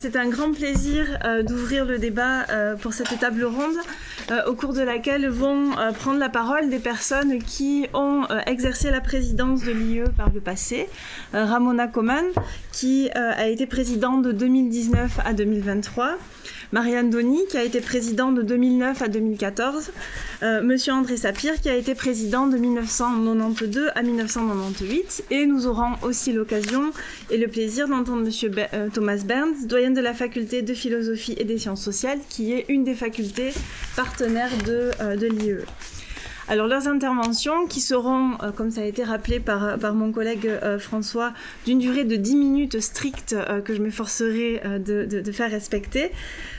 C'est un grand plaisir d'ouvrir le débat pour cette table ronde au cours de laquelle vont prendre la parole des personnes qui ont exercé la présidence de l'IE par le passé. Ramona Coman, qui a été présidente de 2019 à 2023. Marianne Donny, qui a été présidente de 2009 à 2014. Monsieur André Sapir, qui a été président de 1992 à 1998. Et nous aurons aussi l'occasion et le plaisir d'entendre Monsieur Thomas Berns, doyen de la faculté de philosophie et des sciences sociales, qui est une des facultés partenaires de l'IE. Alors leurs interventions, qui seront, comme ça a été rappelé par mon collègue François, d'une durée de 10 minutes strictes que je m'efforcerai de faire respecter,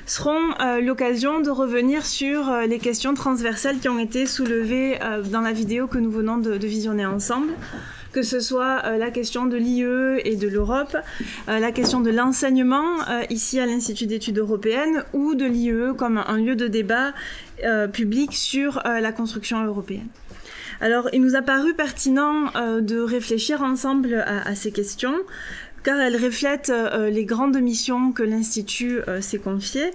seront l'occasion de revenir sur les questions transversales qui ont été soulevées dans la vidéo que nous venons de visionner ensemble, que ce soit la question de l'IE et de l'Europe, la question de l'enseignement ici à l'Institut d'études européennes ou de l'IE comme un lieu de débat public sur la construction européenne. Alors, il nous a paru pertinent de réfléchir ensemble à ces questions, car elles reflètent les grandes missions que l'Institut s'est confiées,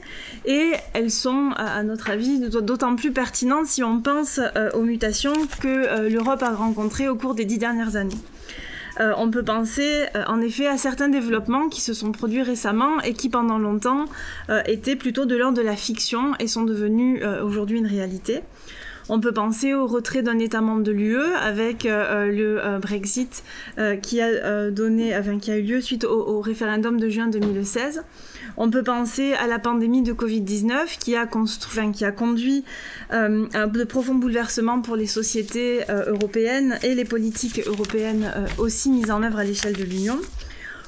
et elles sont, à notre avis, d'autant plus pertinentes si on pense aux mutations que l'Europe a rencontrées au cours des 10 dernières années. On peut penser en effet à certains développements qui se sont produits récemment et qui pendant longtemps étaient plutôt de l'ordre de la fiction et sont devenus aujourd'hui une réalité. On peut penser au retrait d'un État membre de l'UE avec le Brexit qui a eu lieu suite au référendum de juin 2016. On peut penser à la pandémie de Covid-19 qui a conduit à de profonds bouleversements pour les sociétés européennes et les politiques européennes aussi mises en œuvre à l'échelle de l'Union.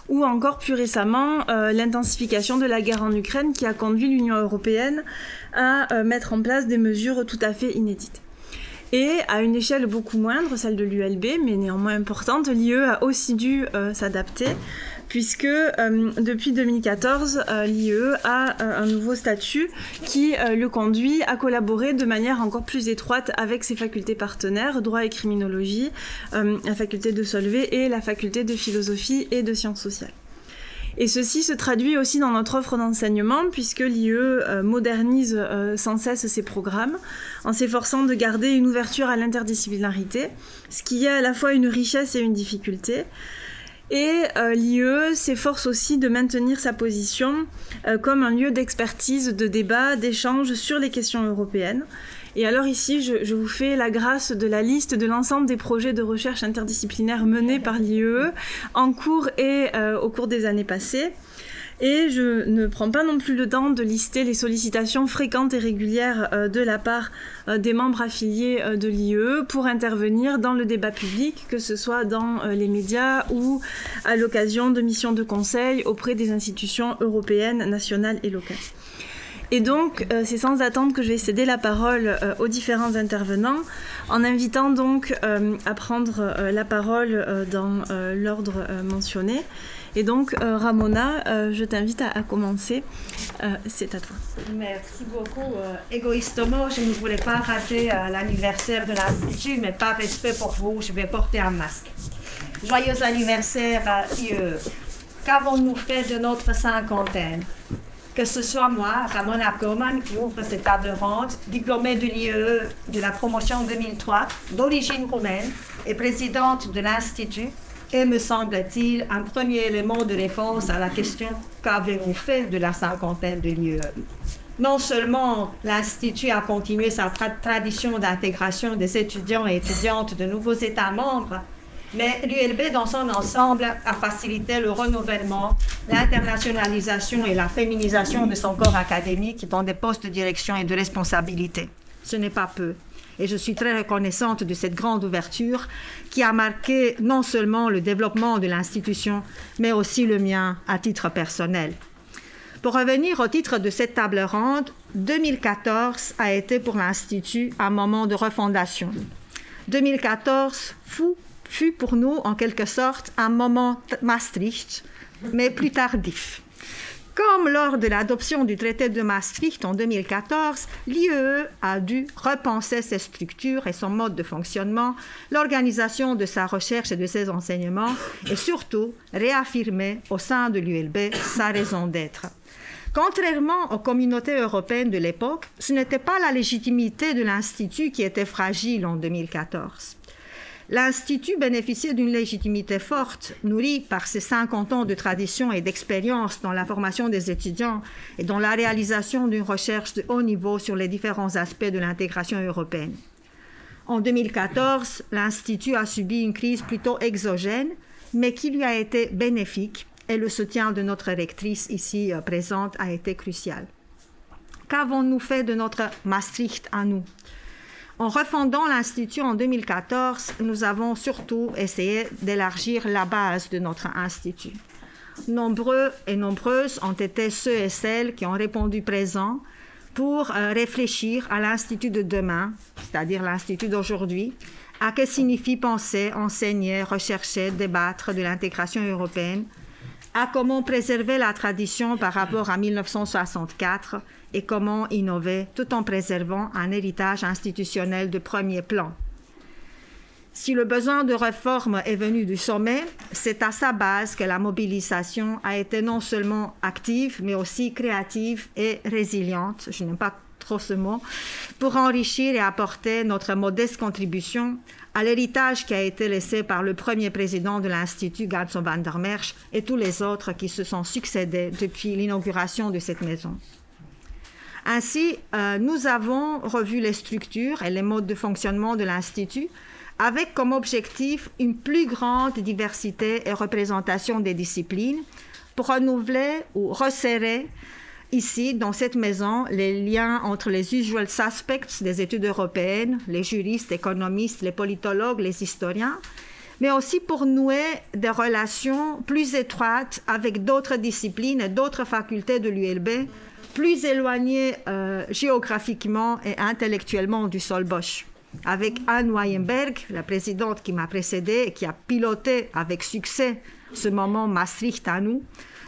Ou encore plus récemment, l'intensification de la guerre en Ukraine qui a conduit l'Union européenne à mettre en place des mesures tout à fait inédites. Et à une échelle beaucoup moindre, celle de l'ULB, mais néanmoins importante, l'IE a aussi dû s'adapter, puisque depuis 2014, l'IE a un nouveau statut qui le conduit à collaborer de manière encore plus étroite avec ses facultés partenaires, droit et criminologie, la faculté de Solvay et la faculté de philosophie et de sciences sociales. Et ceci se traduit aussi dans notre offre d'enseignement, puisque l'IE modernise sans cesse ses programmes, en s'efforçant de garder une ouverture à l'interdisciplinarité, ce qui est à la fois une richesse et une difficulté. Et l'IE s'efforce aussi de maintenir sa position comme un lieu d'expertise, de débat, d'échange sur les questions européennes. Et alors ici, je vous fais la grâce de la liste de l'ensemble des projets de recherche interdisciplinaire menés par l'IE en cours et au cours des années passées. Et je ne prends pas non plus le temps de lister les sollicitations fréquentes et régulières de la part des membres affiliés de l'IE pour intervenir dans le débat public, que ce soit dans les médias ou à l'occasion de missions de conseil auprès des institutions européennes, nationales et locales. Et donc, c'est sans attendre que je vais céder la parole aux différents intervenants, en invitant donc à prendre la parole dans l'ordre mentionné. Et donc, Ramona, je t'invite à commencer. C'est à toi. Merci beaucoup. Égoïstement, je ne voulais pas rater l'anniversaire de l'Institut, mais par respect pour vous, je vais porter un masque. Joyeux anniversaire à IE. Qu'avons-nous fait de notre cinquantaine? Que ce soit moi, Ramona Coman, qui ouvre cette table ronde, diplômée de l'IE de la promotion 2003, d'origine roumaine et présidente de l'Institut, et me semble-t-il un premier élément de réponse à la question « Qu'avez-vous fait de la cinquantaine de l'IE ?» Non seulement l'Institut a continué sa tradition d'intégration des étudiants et étudiantes de nouveaux États membres, mais l'ULB dans son ensemble a facilité le renouvellement, l'internationalisation et la féminisation de son corps académique dans des postes de direction et de responsabilité. Ce n'est pas peu. Et je suis très reconnaissante de cette grande ouverture qui a marqué non seulement le développement de l'institution, mais aussi le mien à titre personnel. Pour revenir au titre de cette table ronde, 2014 a été pour l'Institut un moment de refondation. 2014 fut pour nous, en quelque sorte, un moment Maastricht, mais plus tardif. Comme Comme lors de l'adoption du traité de Maastricht en 2014, l'IEE a dû repenser ses structures et son mode de fonctionnement, l'organisation de sa recherche et de ses enseignements, et surtout réaffirmer au sein de l'ULB sa raison d'être. Contrairement aux communautés européennes de l'époque, ce n'était pas la légitimité de l'Institut qui était fragile en 2014. L'Institut bénéficiait d'une légitimité forte, nourrie par ses 50 ans de tradition et d'expérience dans la formation des étudiants et dans la réalisation d'une recherche de haut niveau sur les différents aspects de l'intégration européenne. En 2014, l'Institut a subi une crise plutôt exogène, mais qui lui a été bénéfique, et le soutien de notre rectrice ici présente a été crucial. Qu'avons-nous fait de notre Maastricht à nous ? En refondant l'Institut en 2014, nous avons surtout essayé d'élargir la base de notre Institut. Nombreux et nombreuses ont été ceux et celles qui ont répondu présents pour réfléchir à l'Institut de demain, c'est-à-dire l'Institut d'aujourd'hui, à que signifie penser, enseigner, rechercher, débattre de l'intégration européenne, à comment préserver la tradition par rapport à 1964 et comment innover tout en préservant un héritage institutionnel de premier plan. Si le besoin de réforme est venu du sommet, c'est à sa base que la mobilisation a été non seulement active, mais aussi créative et résiliente, je n'aime pas trop ce mot, pour enrichir et apporter notre modeste contribution à l'héritage qui a été laissé par le premier président de l'Institut, Ganso van der Merch, et tous les autres qui se sont succédés depuis l'inauguration de cette maison. Ainsi, nous avons revu les structures et les modes de fonctionnement de l'Institut avec comme objectif une plus grande diversité et représentation des disciplines pour renouveler ou resserrer ici, dans cette maison, les liens entre les usual suspects des études européennes, les juristes, économistes, les politologues, les historiens, mais aussi pour nouer des relations plus étroites avec d'autres disciplines et d'autres facultés de l'ULB, plus éloignées géographiquement et intellectuellement du sol Bosch. Avec Anne Weinberg, la présidente qui m'a précédée et qui a piloté avec succès ce moment Maastricht à nous,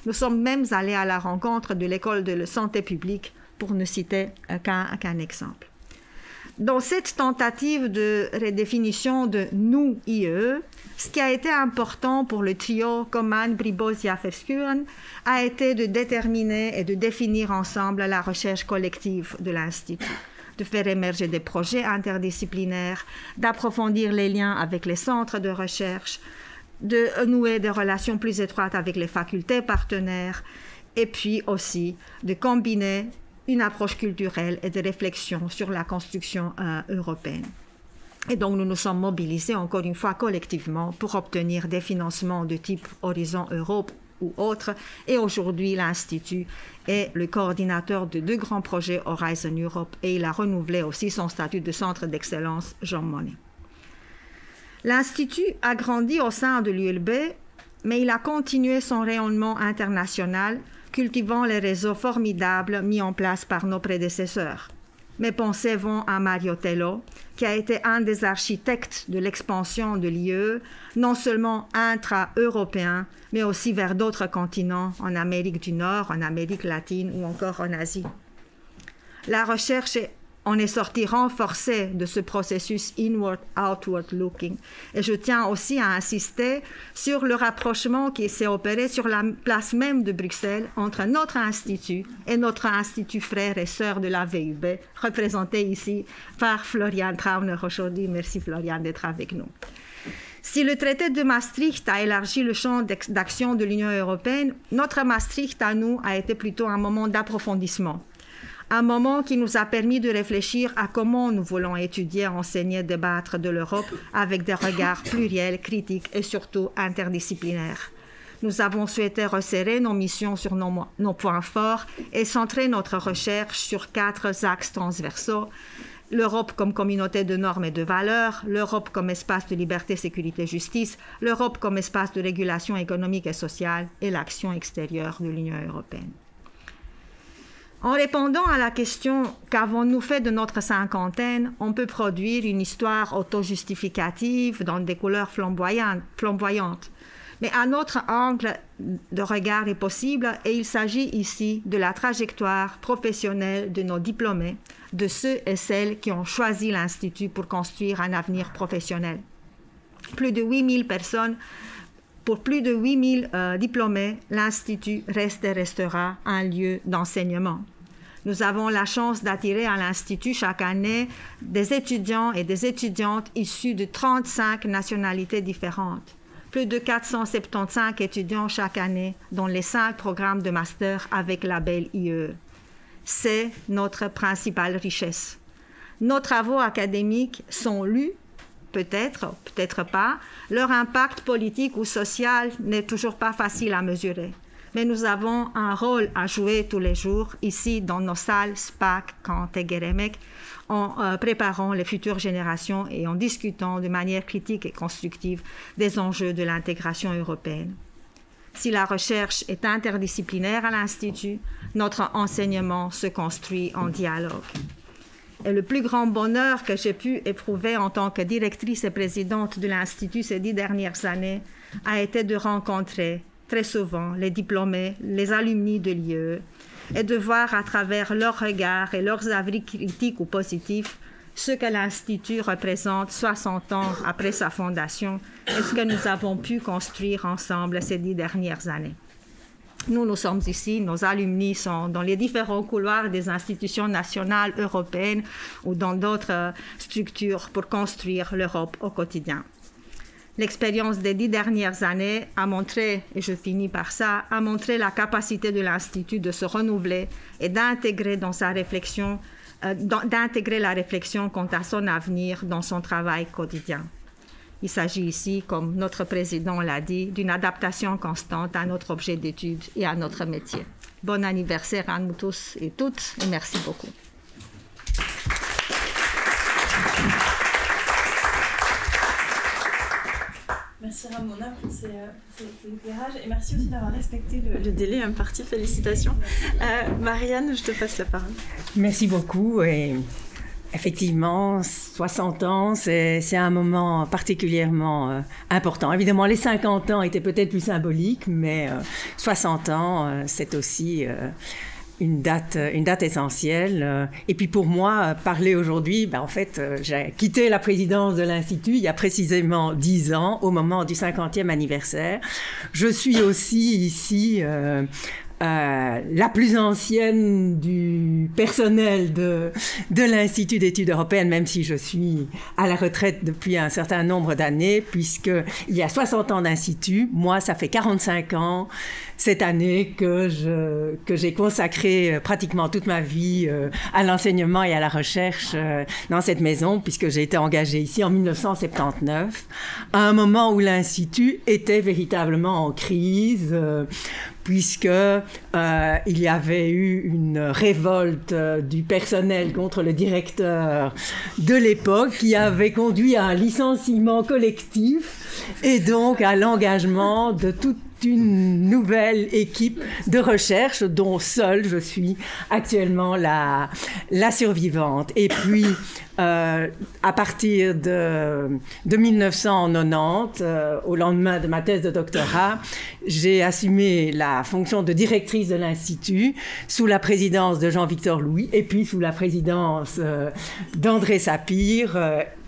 nous sommes même allés à la rencontre de l'école de santé publique, pour ne citer qu'un exemple. Dans cette tentative de redéfinition de nous IEE, ce qui a été important pour le trio Coman, Bribosia, Verschuren a été de déterminer et de définir ensemble la recherche collective de l'Institut, de faire émerger des projets interdisciplinaires, d'approfondir les liens avec les centres de recherche, de nouer des relations plus étroites avec les facultés partenaires et puis aussi de combiner une approche culturelle et de réflexion sur la construction européenne. Et donc nous nous sommes mobilisés encore une fois collectivement pour obtenir des financements de type Horizon Europe ou autres. Et aujourd'hui, l'Institut est le coordinateur de 2 grands projets Horizon Europe et il a renouvelé aussi son statut de centre d'excellence Jean Monnet. L'Institut a grandi au sein de l'ULB, mais il a continué son rayonnement international, cultivant les réseaux formidables mis en place par nos prédécesseurs. Mes pensées vont à Mario Tello, qui a été un des architectes de l'expansion de l'IE, non seulement intra-européen, mais aussi vers d'autres continents, en Amérique du Nord, en Amérique latine ou encore en Asie. La recherche on est sorti renforcé de ce processus inward-outward looking. Et je tiens aussi à insister sur le rapprochement qui s'est opéré sur la place même de Bruxelles entre notre institut et notre institut frère et sœur de la VUB, représenté ici par Florian Trauner aujourd'hui. Merci Florian d'être avec nous. Si le traité de Maastricht a élargi le champ d'action de l'Union européenne, notre Maastricht à nous a été plutôt un moment d'approfondissement. Un moment qui nous a permis de réfléchir à comment nous voulons étudier, enseigner, débattre de l'Europe avec des regards pluriels, critiques et surtout interdisciplinaires. Nous avons souhaité resserrer nos missions sur nos points forts et centrer notre recherche sur 4 axes transversaux. L'Europe comme communauté de normes et de valeurs, l'Europe comme espace de liberté, sécurité, justice, l'Europe comme espace de régulation économique et sociale et l'action extérieure de l'Union européenne. En répondant à la question « Qu'avons-nous fait de notre cinquantaine ?», on peut produire une histoire auto-justificative dans des couleurs flamboyantes. Mais un autre angle de regard est possible et il s'agit ici de la trajectoire professionnelle de nos diplômés, de ceux et celles qui ont choisi l'Institut pour construire un avenir professionnel. Plus de 8000 personnes, pour plus de 8000 diplômés, l'Institut reste et restera un lieu d'enseignement. Nous avons la chance d'attirer à l'Institut chaque année des étudiants et des étudiantes issus de 35 nationalités différentes. Plus de 475 étudiants chaque année dans les 5 programmes de master avec label IE. C'est notre principale richesse. Nos travaux académiques sont lus, peut-être, peut-être pas. Leur impact politique ou social n'est toujours pas facile à mesurer. Mais nous avons un rôle à jouer tous les jours, ici dans nos salles SPAC, Kant et Geremek, en préparant les futures générations et en discutant de manière critique et constructive des enjeux de l'intégration européenne. Si la recherche est interdisciplinaire à l'Institut, notre enseignement se construit en dialogue. Et le plus grand bonheur que j'ai pu éprouver en tant que directrice et présidente de l'Institut ces 10 dernières années a été de rencontrer très souvent les diplômés, les alumni de l'IE, et de voir à travers leurs regards et leurs avis critiques ou positifs ce que l'Institut représente 60 ans après sa fondation et ce que nous avons pu construire ensemble ces 10 dernières années. Nous sommes ici, nos alumni sont dans les différents couloirs des institutions nationales, européennes ou dans d'autres structures pour construire l'Europe au quotidien. L'expérience des 10 dernières années a montré, et je finis par ça, a montré la capacité de l'Institut de se renouveler et d'intégrer dans sa réflexion, d'intégrer la réflexion quant à son avenir dans son travail quotidien. Il s'agit ici, comme notre président l'a dit, d'une adaptation constante à notre objet d'étude et à notre métier. Bon anniversaire à nous tous et toutes, et merci beaucoup. Merci Ramona pour ces éclairages et merci aussi d'avoir respecté le délai imparti. Félicitations. Marianne, je te passe la parole. Merci beaucoup. Et effectivement, 60 ans, c'est un moment particulièrement important. Évidemment, les 50 ans étaient peut-être plus symboliques, mais 60 ans, c'est aussi une date essentielle. Et puis pour moi, parler aujourd'hui, en fait, j'ai quitté la présidence de l'Institut il y a précisément 10 ans, au moment du 50e anniversaire. Je suis aussi ici la plus ancienne du personnel de l'Institut d'études européennes, même si je suis à la retraite depuis un certain nombre d'années, puisqu'il y a 60 ans d'Institut, moi, ça fait 45 ans cette année que j'ai consacré pratiquement toute ma vie à l'enseignement et à la recherche dans cette maison, puisque j'ai été engagée ici en 1979, à un moment où l'Institut était véritablement en crise, puisque il y avait eu une révolte du personnel contre le directeur de l'époque qui avait conduit à un licenciement collectif et donc à l'engagement de toute une nouvelle équipe de recherche dont seule je suis actuellement la survivante. Et puis, à partir de 1990, au lendemain de ma thèse de doctorat, j'ai assumé la fonction de directrice de l'Institut sous la présidence de Jean-Victor Louis et puis sous la présidence d'André Sapir,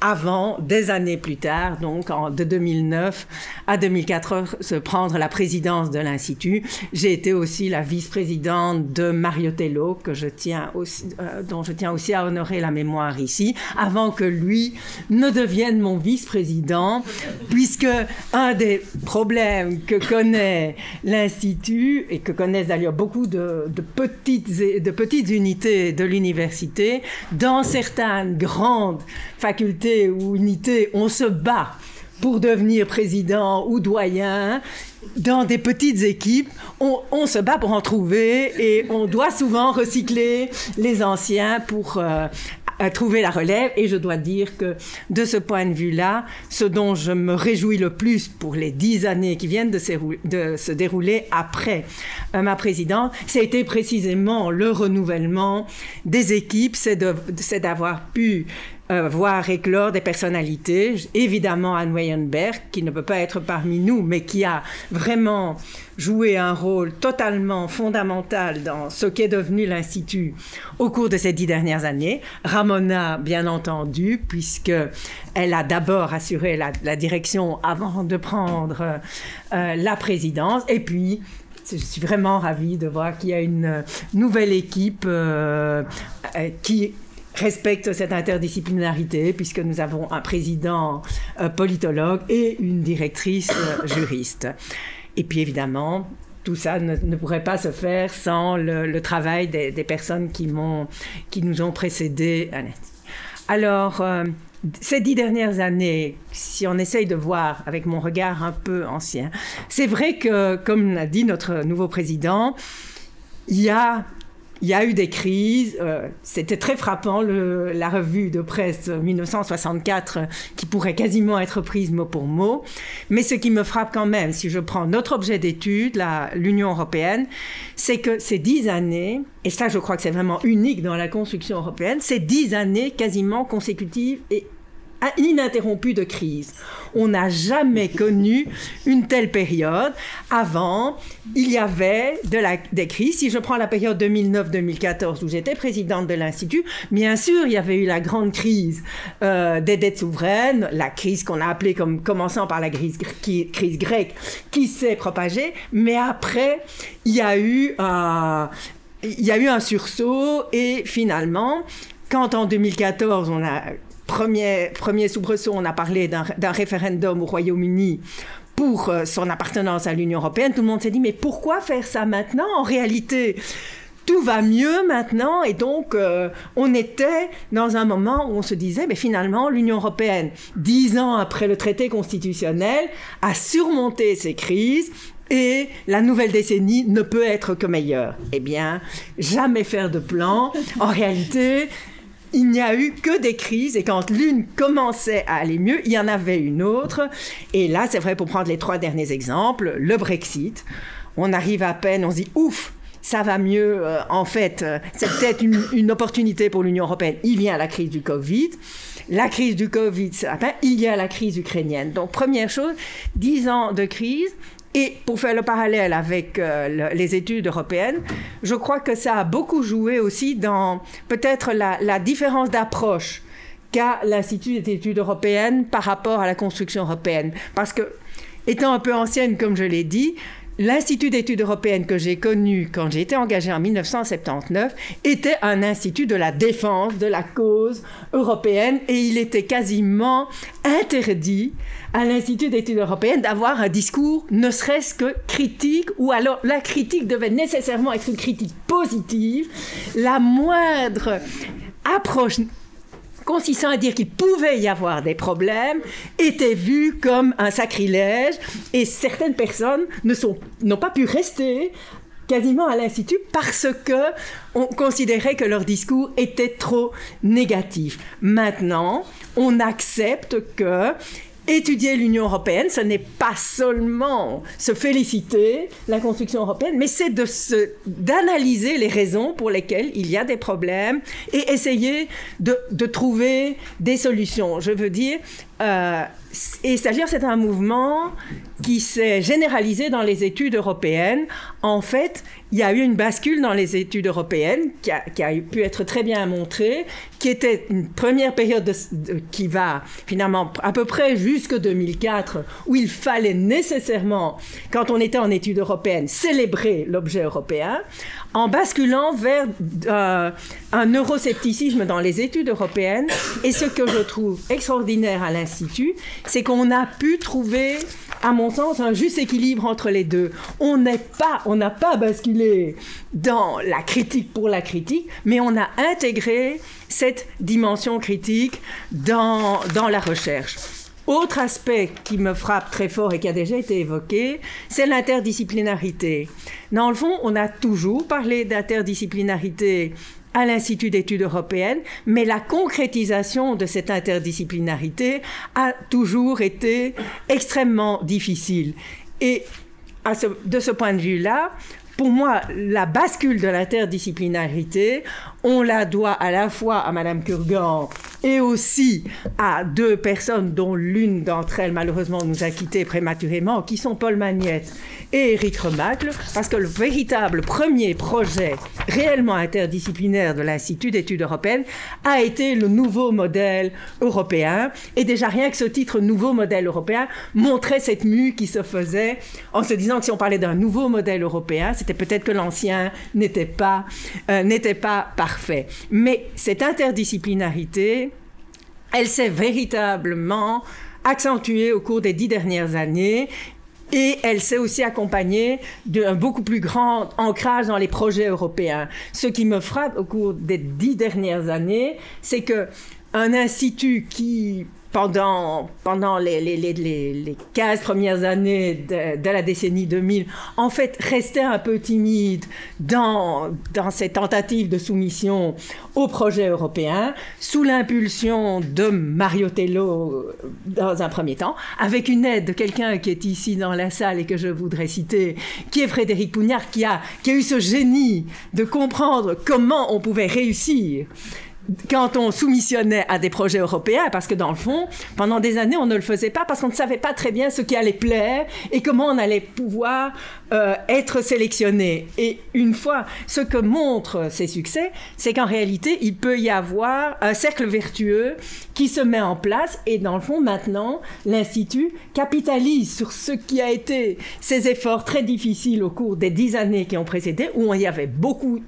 avant, des années plus tard, donc de 2009 à 2014, prendre la présidence de l'Institut. J'ai été aussi la vice-présidente de Mario Tello, dont je tiens aussi à honorer la mémoire ici, avant que lui ne devienne mon vice-président, puisque un des problèmes que connaît l'Institut, et que connaissent d'ailleurs beaucoup de petites unités de l'université, dans certaines grandes facultés ou unités, on se bat pour devenir président ou doyen. Dans des petites équipes, on se bat pour en trouver et on doit souvent recycler les anciens pour trouver la relève. Et je dois dire que de ce point de vue-là, ce dont je me réjouis le plus pour les 10 années qui viennent de se dérouler après ma présidence, c'était précisément le renouvellement des équipes, c'est d'avoir pu voir éclore des personnalités. Évidemment, Anne Weyenberg, qui ne peut pas être parmi nous, mais qui a vraiment joué un rôle totalement fondamental dans ce qu'est devenu l'Institut au cours de ces 10 dernières années. Ramona, bien entendu, puisqu'elle a d'abord assuré la direction avant de prendre la présidence. Et puis, je suis vraiment ravie de voir qu'il y a une nouvelle équipe qui respecte cette interdisciplinarité, puisque nous avons un président politologue et une directrice juriste. Et puis évidemment, tout ça ne pourrait pas se faire sans le travail des personnes qui nous ont précédés. Alors, ces 10 dernières années, si on essaye de voir avec mon regard un peu ancien, c'est vrai que, comme l'a dit notre nouveau président, il y a eu des crises. C'était très frappant, la revue de presse 1964, qui pourrait quasiment être prise mot pour mot. Mais ce qui me frappe quand même, si je prends notre objet d'étude, l'Union européenne, c'est que ces 10 années, et ça je crois que c'est vraiment unique dans la construction européenne, ces 10 années quasiment consécutives et ininterrompue de crise. On n'a jamais connu une telle période. Avant, il y avait des crises. Si je prends la période 2009-2014 où j'étais présidente de l'Institut, bien sûr, il y avait eu la grande crise des dettes souveraines, la crise qu'on a appelée comme commençant par la crise grecque qui s'est propagée, mais après, il y a eu un sursaut et finalement, quand en 2014, on a Premier soubresaut, on a parlé d'un référendum au Royaume-Uni pour son appartenance à l'Union européenne. Tout le monde s'est dit, mais pourquoi faire ça maintenant? En réalité, tout va mieux maintenant. Et donc, on était dans un moment où on se disait, mais finalement, l'Union européenne, 10 ans après le traité constitutionnel, a surmonté ces crises. Et la nouvelle décennie ne peut être que meilleure. Eh bien, jamais faire de plan. En réalité, il n'y a eu que des crises et quand l'une commençait à aller mieux, il y en avait une autre. Et là, c'est vrai, pour prendre les 3 derniers exemples, le Brexit, on arrive à peine, on se dit « ouf !» ça va mieux, en fait, c'est peut-être une opportunité pour l'Union européenne. Il vient la crise du Covid. La crise du Covid, il y a la crise ukrainienne. Donc, première chose, 10 ans de crise. Et pour faire le parallèle avec les études européennes, je crois que ça a beaucoup joué aussi dans peut-être la différence d'approche qu'a l'Institut des études européennes par rapport à la construction européenne. Parce que, étant un peu ancienne, comme je l'ai dit, l'Institut d'études européennes que j'ai connu quand j'ai été engagée en 1979 était un institut de la défense de la cause européenne et il était quasiment interdit à l'Institut d'études européennes d'avoir un discours ne serait-ce que critique ou alors la critique devait nécessairement être une critique positive. La moindre approche consistant à dire qu'il pouvait y avoir des problèmes, était vu comme un sacrilège et certaines personnes n'ont pas pu rester quasiment à l'Institut parce qu'on considérait que leur discours était trop négatif. Maintenant, on accepte que étudier l'Union européenne, ce n'est pas seulement se féliciter la construction européenne, mais c'est d'analyser les raisons pour lesquelles il y a des problèmes et essayer de trouver des solutions. Je veux dire, et c'est-à-dire c'est un mouvement qui s'est généralisé dans les études européennes. En fait, il y a eu une bascule dans les études européennes qui a pu être très bien montrée, qui était une première période qui va finalement à peu près jusqu'en 2004, où il fallait nécessairement, quand on était en études européennes, célébrer l'objet européen, en basculant vers un euroscepticisme dans les études européennes. Et ce que je trouve extraordinaire à l'Institut, c'est qu'on a pu trouver, à mon sens, un juste équilibre entre les deux. On n'a pas basculé dans la critique pour la critique, mais on a intégré cette dimension critique dans la recherche. Autre aspect qui me frappe très fort et qui a déjà été évoqué, c'est l'interdisciplinarité. Dans le fond, on a toujours parlé d'interdisciplinarité à l'Institut d'études européennes, mais la concrétisation de cette interdisciplinarité a toujours été extrêmement difficile. Et de ce point de vue-là, pour moi, la bascule de l'interdisciplinarité, on la doit à la fois à Madame Kurgan et aussi à deux personnes dont l'une d'entre elles, malheureusement, nous a quittés prématurément, qui sont Paul Magnette et Éric Remacle, parce que le véritable premier projet réellement interdisciplinaire de l'Institut d'études européennes a été le nouveau modèle européen. Et déjà, rien que ce titre « nouveau modèle européen » montrait cette mue qui se faisait en se disant que si on parlait d'un nouveau modèle européen, c'était peut-être que l'ancien n'était pas parfait. Mais cette interdisciplinarité, elle s'est véritablement accentuée au cours des 10 dernières années. Et elle s'est aussi accompagnée d'un beaucoup plus grand ancrage dans les projets européens. Ce qui me frappe au cours des 10 dernières années, c'est qu'un institut qui, pendant les 15 premières années de la décennie 2000, en fait, restait un peu timide dans ses tentatives de soumission au projet européen, sous l'impulsion de Mario Tello dans un premier temps, avec une aide de quelqu'un qui est ici dans la salle et que je voudrais citer, qui est Frédéric Pougnard, qui a eu ce génie de comprendre comment on pouvait réussir quand on soumissionnait à des projets européens, parce que dans le fond, pendant des années, on ne le faisait pas parce qu'on ne savait pas très bien ce qui allait plaire et comment on allait pouvoir être sélectionné. Et une fois, ce que montrent ces succès, c'est qu'en réalité, il peut y avoir un cercle vertueux qui se met en place et dans le fond, maintenant, l'Institut capitalise sur ce qui a été ses efforts très difficiles au cours des 10 années qui ont précédé, où il y avait beaucoup.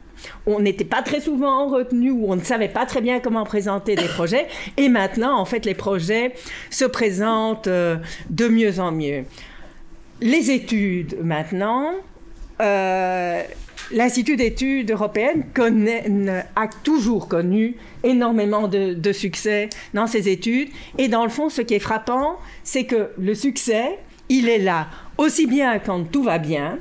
On n'était pas très souvent retenu, ou on ne savait pas très bien comment présenter des projets. Et maintenant, en fait, les projets se présentent de mieux en mieux. Les études, maintenant, l'Institut d'études européennes a toujours connu énormément de succès dans ses études. Et dans le fond, ce qui est frappant, c'est que le succès, il est là, aussi bien quand tout va bien.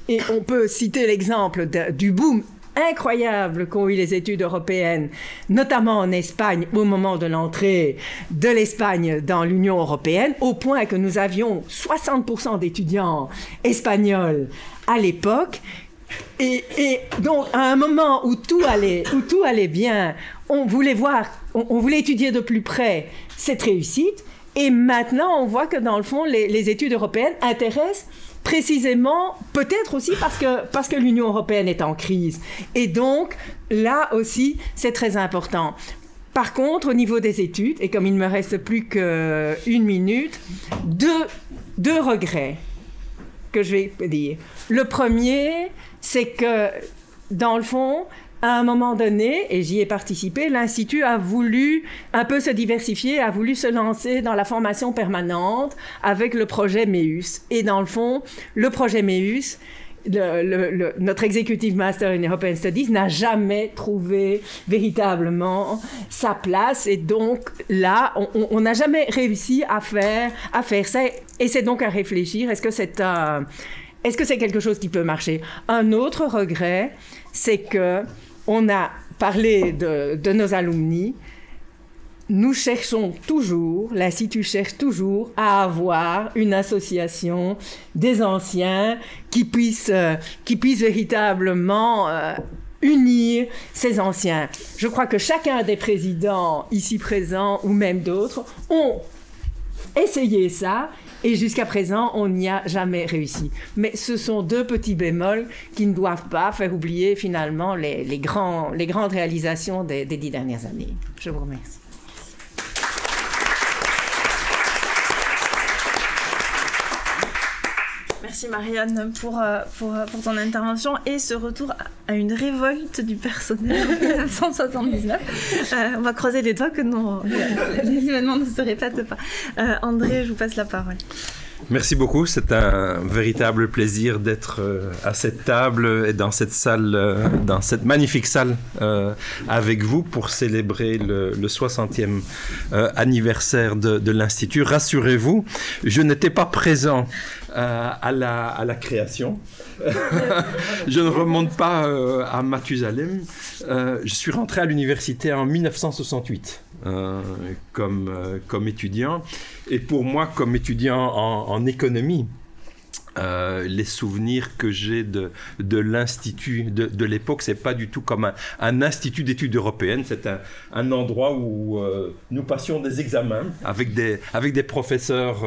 Et on peut citer l'exemple du boom incroyable qu'ont eu les études européennes, notamment en Espagne, au moment de l'entrée de l'Espagne dans l'Union européenne, au point que nous avions 60% d'étudiants espagnols à l'époque. Et donc, à un moment où tout allait bien, on voulait étudier de plus près cette réussite. Et maintenant, on voit que dans le fond, les études européennes intéressent précisément, peut-être aussi parce que l'Union européenne est en crise. Et donc, là aussi, c'est très important. Par contre, au niveau des études, et comme il ne me reste plus qu'une minute, deux regrets que je vais dire. Le premier, c'est que, dans le fond, à un moment donné, et j'y ai participé, l'Institut a voulu un peu se diversifier, a voulu se lancer dans la formation permanente avec le projet MEUS. Et dans le fond, le projet MEUS, notre Executive Master in European Studies n'a jamais trouvé véritablement sa place. Et donc là, on n'a jamais réussi à faire ça. Et c'est donc à réfléchir, est-ce que c'est quelque chose qui peut marcher? Un autre regret, c'est que on a parlé de nos alumni. Nous cherchons toujours, l'Institut cherche toujours à avoir une association des anciens qui puisse véritablement unir ces anciens. Je crois que chacun des présidents ici présents ou même d'autres ont essayé ça. Et jusqu'à présent, on n'y a jamais réussi. Mais ce sont deux petits bémols qui ne doivent pas faire oublier finalement les grandes réalisations des 10 dernières années. Je vous remercie. Merci Marianne pour ton intervention et ce retour à une révolte du personnel en 1979. On va croiser les doigts que les événements ne se répètent pas. André, je vous passe la parole. Merci beaucoup, c'est un véritable plaisir d'être à cette table et dans cette salle, dans cette magnifique salle avec vous pour célébrer le 60e anniversaire de l'Institut. Rassurez-vous, je n'étais pas présent à la création. Je ne remonte pas à Mathusalem. Je suis rentré à l'université en 1968 comme étudiant. Et pour moi, comme étudiant en économie, les souvenirs que j'ai de l'institut de l'époque, c'est pas du tout comme un institut d'études européennes, c'est un endroit où nous passions des examens avec des professeurs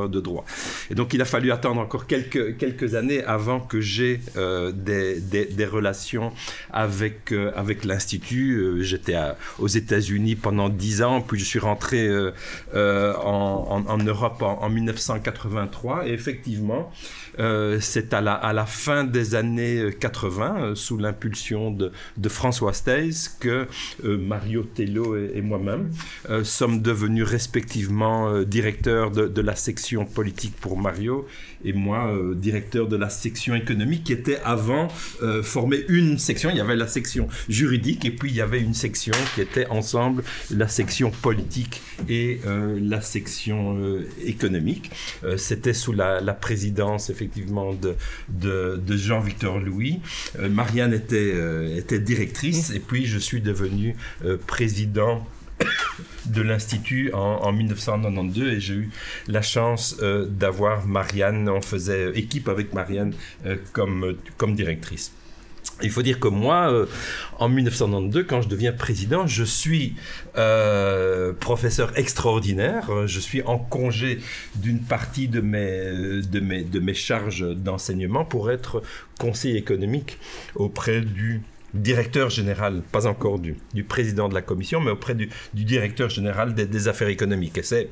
de droit. Et donc il a fallu attendre encore quelques années avant que j'ai des relations avec l'institut. J'étais aux États-Unis pendant 10 ans, puis je suis rentré en Europe en 1983. Et effectivement, c'est à la fin des années 80, sous l'impulsion de François Staes, que Mario Tello et moi-même sommes devenus respectivement directeurs de la section politique pour Mario, et moi, directeur de la section économique, qui était avant formée une section. Il y avait la section juridique, et puis il y avait une section qui était ensemble la section politique et la section économique. C'était sous la présidence, effectivement, de Jean-Victor Louis. Marianne était directrice, et puis je suis devenu président de l'Institut en 1992, et j'ai eu la chance d'avoir Marianne, on faisait équipe avec Marianne comme directrice. Il faut dire que moi, en 1992, quand je deviens président, je suis professeur extraordinaire. Je suis en congé d'une partie de mes charges d'enseignement pour être conseiller économique auprès du directeur général, pas encore du président de la commission, mais auprès du directeur général des affaires économiques. Et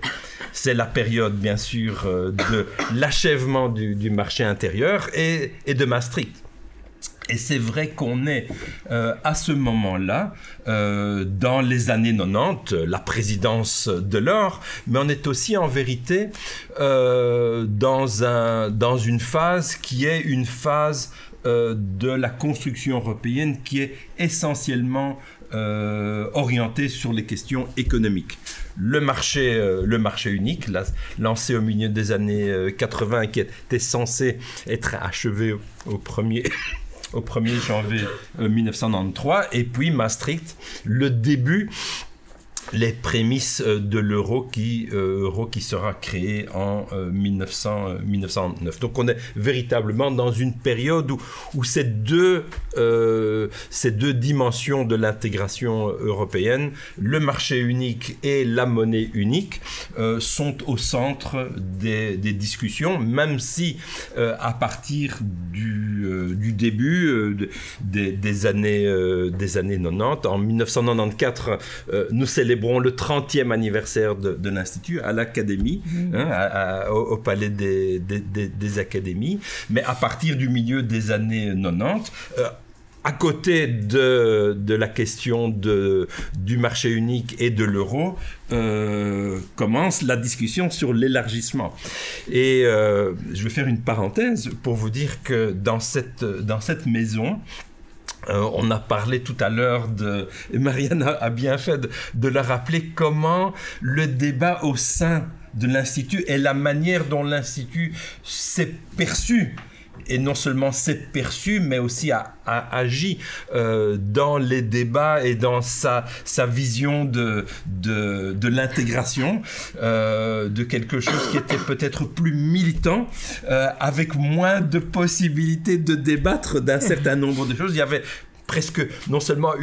c'est la période, bien sûr, de l'achèvement du marché intérieur et de Maastricht. Et c'est vrai qu'on est à ce moment-là, dans les années 90, la présidence Delors, mais on est aussi en vérité dans une phase qui est une phase de la construction européenne qui est essentiellement orientée sur les questions économiques. Le marché unique, lancé au milieu des années 80, qui était censé être achevé au 1er janvier 1993, et puis Maastricht, le début, les prémices de l'euro qui sera créé en 1909. Donc on est véritablement dans une période où ces deux dimensions de l'intégration européenne, le marché unique et la monnaie unique, sont au centre des discussions, même si à partir du début des années 90, en 1994, nous célébrons le 30e anniversaire de l'Institut à l'Académie, au Palais des Académies. Mais à partir du milieu des années 90, à côté de la question du marché unique et de l'euro, commence la discussion sur l'élargissement. Et je vais faire une parenthèse pour vous dire que dans cette maison, on a parlé tout à l'heure et Marianne a bien fait de la rappeler, comment le débat au sein de l'Institut et la manière dont l'Institut s'est perçu, et non seulement s'est perçu, mais aussi a agi dans les débats et dans sa vision de l'intégration, de quelque chose qui était peut-être plus militant, avec moins de possibilités de débattre d'un certain nombre de choses. Il y avait presque non seulement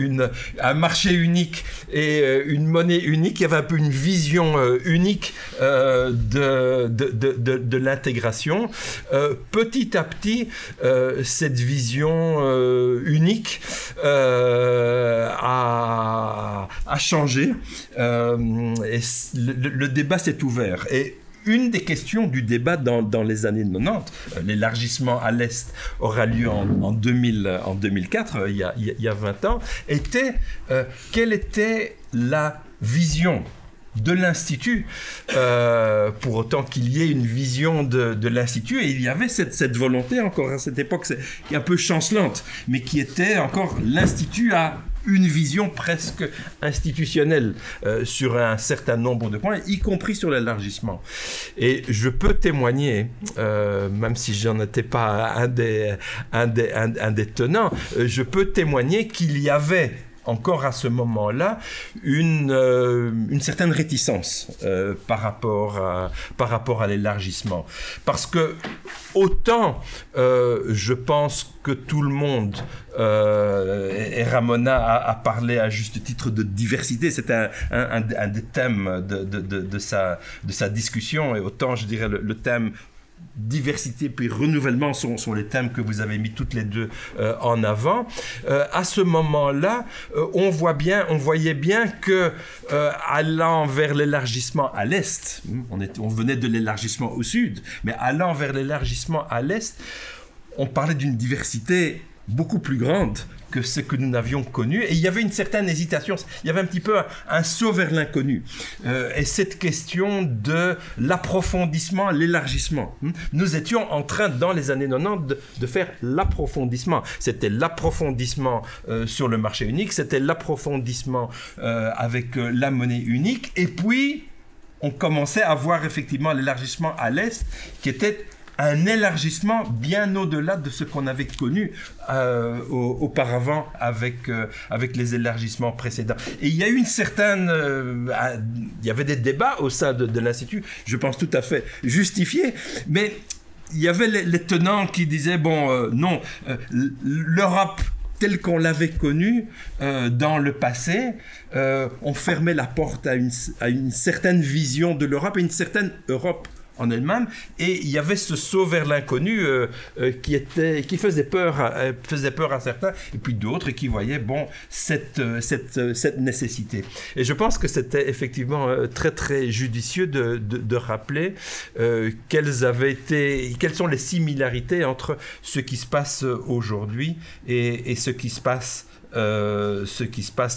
un marché unique et une monnaie unique, il y avait un peu une vision unique de l'intégration. Petit à petit, cette vision unique a changé, et le débat s'est ouvert. Et une des questions du débat dans les années 90, l'élargissement à l'Est aura lieu en 2004, il y a 20 ans, était quelle était la vision de l'Institut, pour autant qu'il y ait une vision de l'Institut, et il y avait cette volonté encore à cette époque, qui est un peu chancelante, mais qui était encore l'Institut à une vision presque institutionnelle sur un certain nombre de points, y compris sur l'élargissement. Et je peux témoigner, même si je n'en étais pas un des tenants, je peux témoigner qu'il y avait encore à ce moment-là une certaine réticence par rapport à l'élargissement. Parce que autant je pense que tout le monde, et Ramona a parlé à juste titre de diversité, c'était un des thèmes de sa discussion, et autant je dirais le thème diversité puis renouvellement sont les thèmes que vous avez mis toutes les deux en avant. À ce moment-là, on voyait bien que allant vers l'élargissement à l'est, on venait de l'élargissement au sud, mais allant vers l'élargissement à l'est, on parlait d'une diversité beaucoup plus grande que ce que nous n'avions connu, et il y avait une certaine hésitation, il y avait un petit peu un saut vers l'inconnu, et cette question de l'approfondissement, l'élargissement. Nous étions en train, dans les années 90, de faire l'approfondissement. C'était l'approfondissement sur le marché unique, c'était l'approfondissement avec la monnaie unique, et puis on commençait à voir effectivement l'élargissement à l'Est, qui était un élargissement bien au-delà de ce qu'on avait connu auparavant avec les élargissements précédents. Et il y a eu une certaine... il y avait des débats au sein de l'Institut, je pense tout à fait justifiés, mais il y avait les tenants qui disaient, non, l'Europe telle qu'on l'avait connue dans le passé, on fermait la porte à une certaine vision de l'Europe et une certaine Europe en elle-même, et il y avait ce saut vers l'inconnu qui faisait peur à certains, et puis d'autres qui voyaient cette nécessité. Et je pense que c'était effectivement très très judicieux de rappeler quelles sont les similarités entre ce qui se passe aujourd'hui et ce qui se passe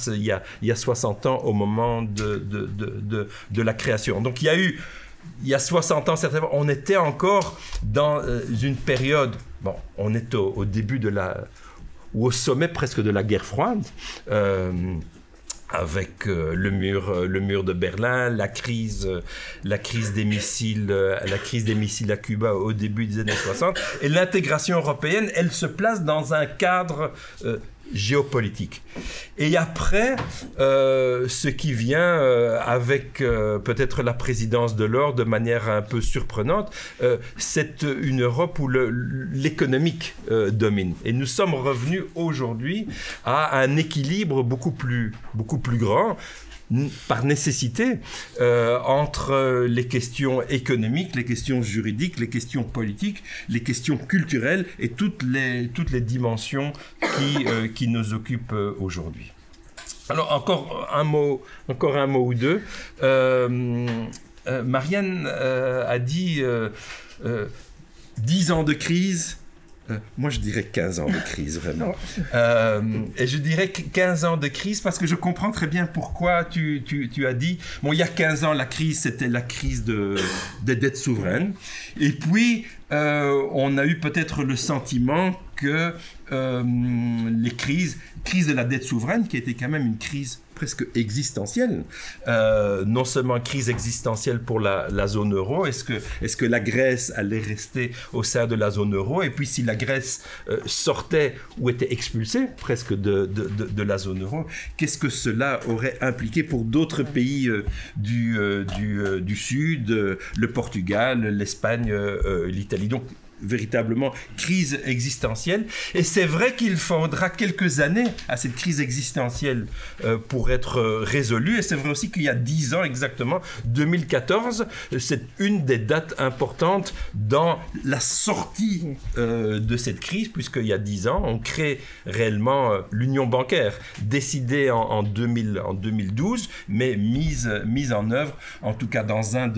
il y a 60 ans au moment de la création. Donc il y a 60 ans, certainement, on était encore dans une période, on est au début ou au sommet presque de la guerre froide, avec le mur de Berlin, la crise des missiles à Cuba au début des années 60, et l'intégration européenne, elle se place dans un cadre géopolitique. Et après, ce qui vient avec peut-être la présidence de l'Or de manière un peu surprenante, c'est une Europe où l'économique domine. Et nous sommes revenus aujourd'hui à un équilibre beaucoup plus grand, par nécessité, entre les questions économiques, les questions juridiques, les questions politiques, les questions culturelles et toutes les dimensions qui nous occupent aujourd'hui. Alors, encore un mot ou deux. Marianne a dit 10 ans de crise. Moi, je dirais 15 ans de crise, vraiment. Et je dirais 15 ans de crise parce que je comprends très bien pourquoi tu as dit... il y a 15 ans, la crise, c'était la crise des dettes souveraines. Et puis, on a eu peut-être le sentiment que les crises de la dette souveraine, qui était quand même une crise presque existentielle, non seulement crise existentielle pour la zone euro, est-ce que la Grèce allait rester au sein de la zone euro, et puis si la Grèce sortait ou était expulsée presque de la zone euro, qu'est-ce que cela aurait impliqué pour d'autres pays du Sud, le Portugal, l'Espagne, l'Italie. Donc véritablement crise existentielle, et c'est vrai qu'il faudra quelques années à cette crise existentielle pour être résolue, et c'est vrai aussi qu'il y a 10 ans exactement, 2014, c'est une des dates importantes dans la sortie de cette crise, puisqu'il y a 10 ans, on crée réellement l'union bancaire, décidée en 2012, mais mise en œuvre, en tout cas dans une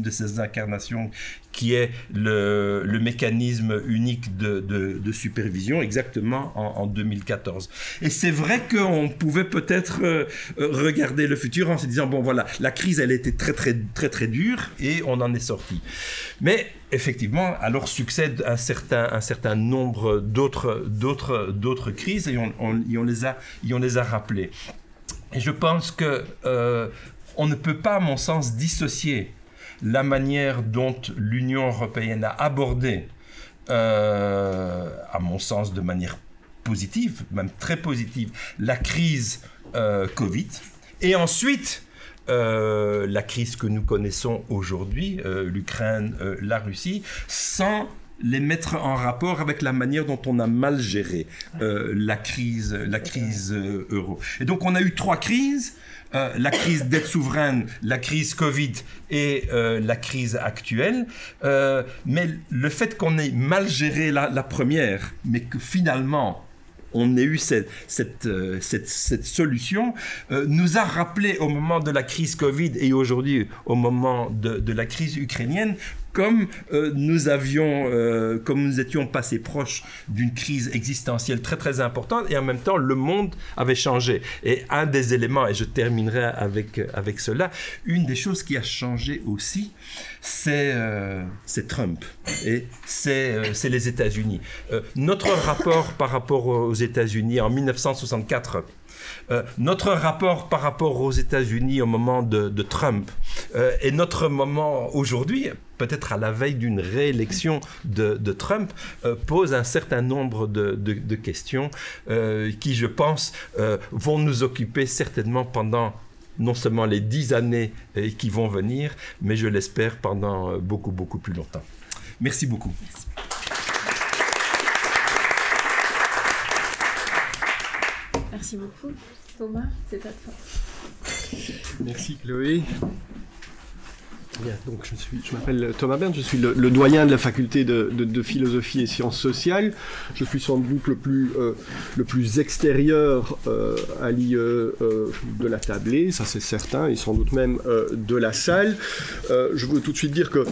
de ces incarnations qui est le mécanisme unique de supervision, exactement en 2014. Et c'est vrai qu'on pouvait peut-être regarder le futur en se disant, la crise, elle était très, très, très, très dure, et on en est sorti. Mais effectivement, alors succède un certain nombre d'autres crises, et on les a rappelées. Et je pense que on ne peut pas, à mon sens, dissocier la manière dont l'Union européenne a abordé, à mon sens, de manière positive, même très positive, la crise Covid, et ensuite la crise que nous connaissons aujourd'hui, l'Ukraine, la Russie, sans les mettre en rapport avec la manière dont on a mal géré la crise euro. Et donc on a eu 3 crises, la crise dette souveraine, la crise Covid et la crise actuelle. Mais le fait qu'on ait mal géré la première, mais que finalement on ait eu cette solution, nous a rappelé au moment de la crise Covid et aujourd'hui au moment de la crise ukrainienne, comme nous étions passés proches d'une crise existentielle très très importante, et en même temps le monde avait changé. Et un des éléments, et je terminerai avec cela, une des choses qui a changé aussi, c'est Trump et c'est les États-Unis. Notre rapport par rapport aux États-Unis en 1964, notre rapport par rapport aux États-Unis au moment de Trump et notre moment aujourd'hui, peut-être à la veille d'une réélection de Trump, pose un certain nombre de questions qui, je pense, vont nous occuper certainement pendant non seulement les 10 années qui vont venir, mais je l'espère pendant beaucoup, beaucoup plus longtemps. Merci beaucoup. Merci. Merci beaucoup. Thomas, c'est à toi. Merci Chloé. Bien, donc je m'appelle Thomas Berndt, je suis le doyen de la faculté de philosophie et sciences sociales. Je suis sans doute le plus extérieur à l'IE de la tablée, ça c'est certain, et sans doute même de la salle. Je veux tout de suite dire que